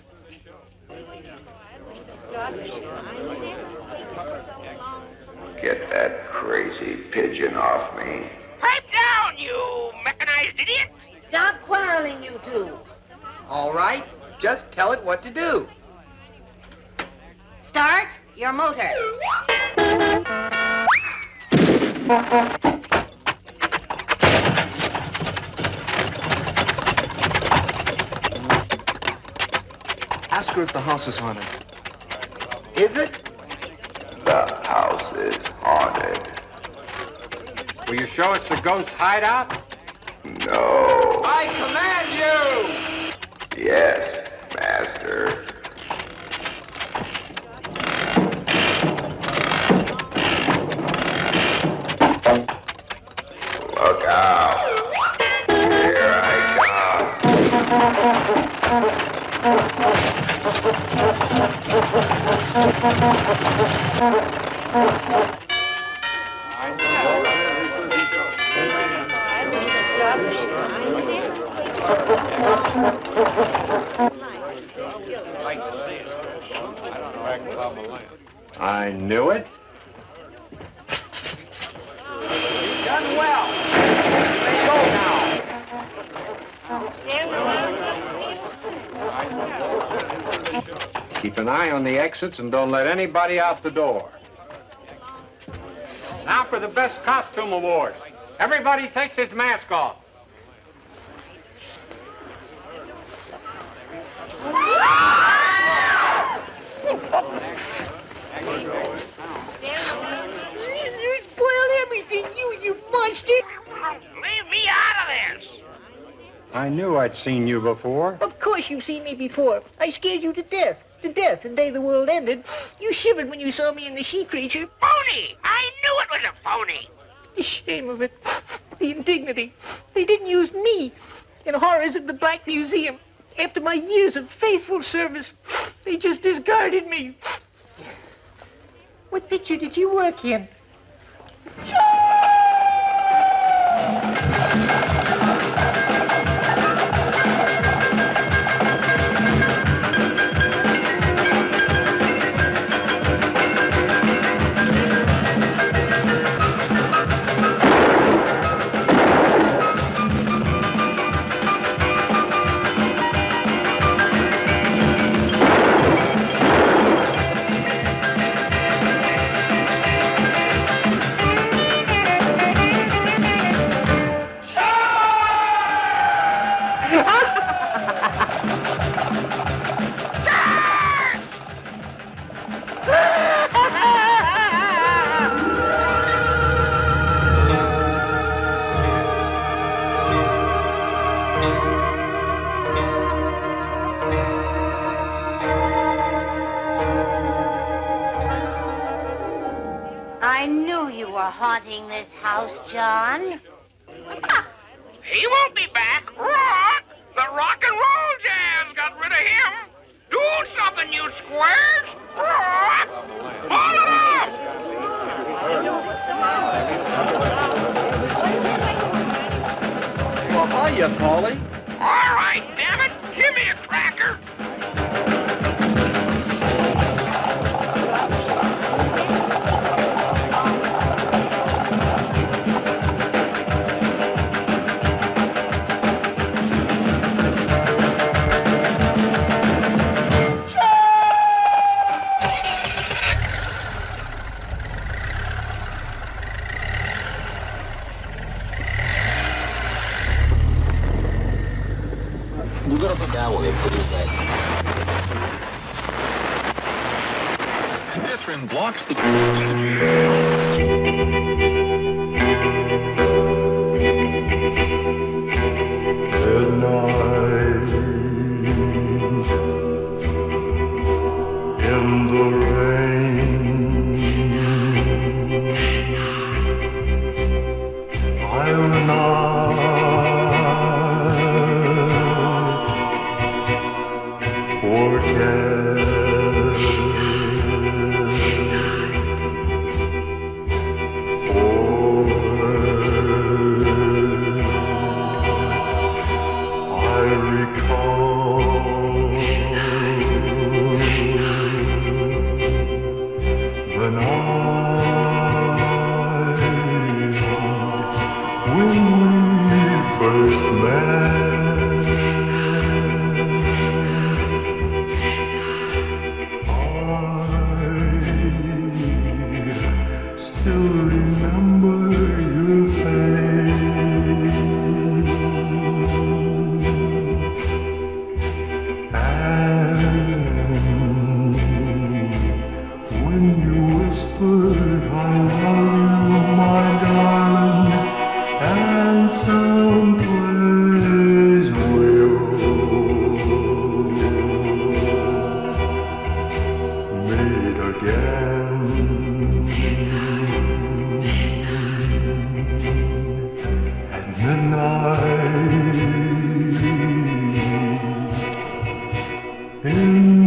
Get that crazy pigeon off me. Pipe down, you mechanized idiot. Stop quarreling, you two. All right, just tell it what to do. Start your motor. Ask her if the house is haunted. Is it? The house is haunted. Will you show us the ghost hideout? No. I command you! Yes, Master. Look out. Here I I knew it. Done well. Let's go now. Keep an eye on the exits and don't let anybody out the door. Now for the best costume award. Everybody takes his mask off. You spoiled everything, you monster. Leave me out of this. I knew I'd seen you before. Of course you've seen me before. I scared you to death the day the world ended. You shivered when you saw me in the she-creature. Phony! I knew it was a phony. The shame of it. The indignity. They didn't use me in Horrors of the Black Museum. After my years of faithful service, they just discarded me. What picture did you work in? I knew you were haunting this house, John. He won't be back. Rock! The rock and roll jazz got rid of him. Do something, you squares. Rock! Follow you, Paulie. All right, damn it. Give me a cracker. You gotta put down with it, what do you say? Catherine blocks the... In the rain, I'll not forget. For I recall the night when we first met. I still remember your face, and when you whispered, I love you, my darling, and someplace we'll meet again. At midnight in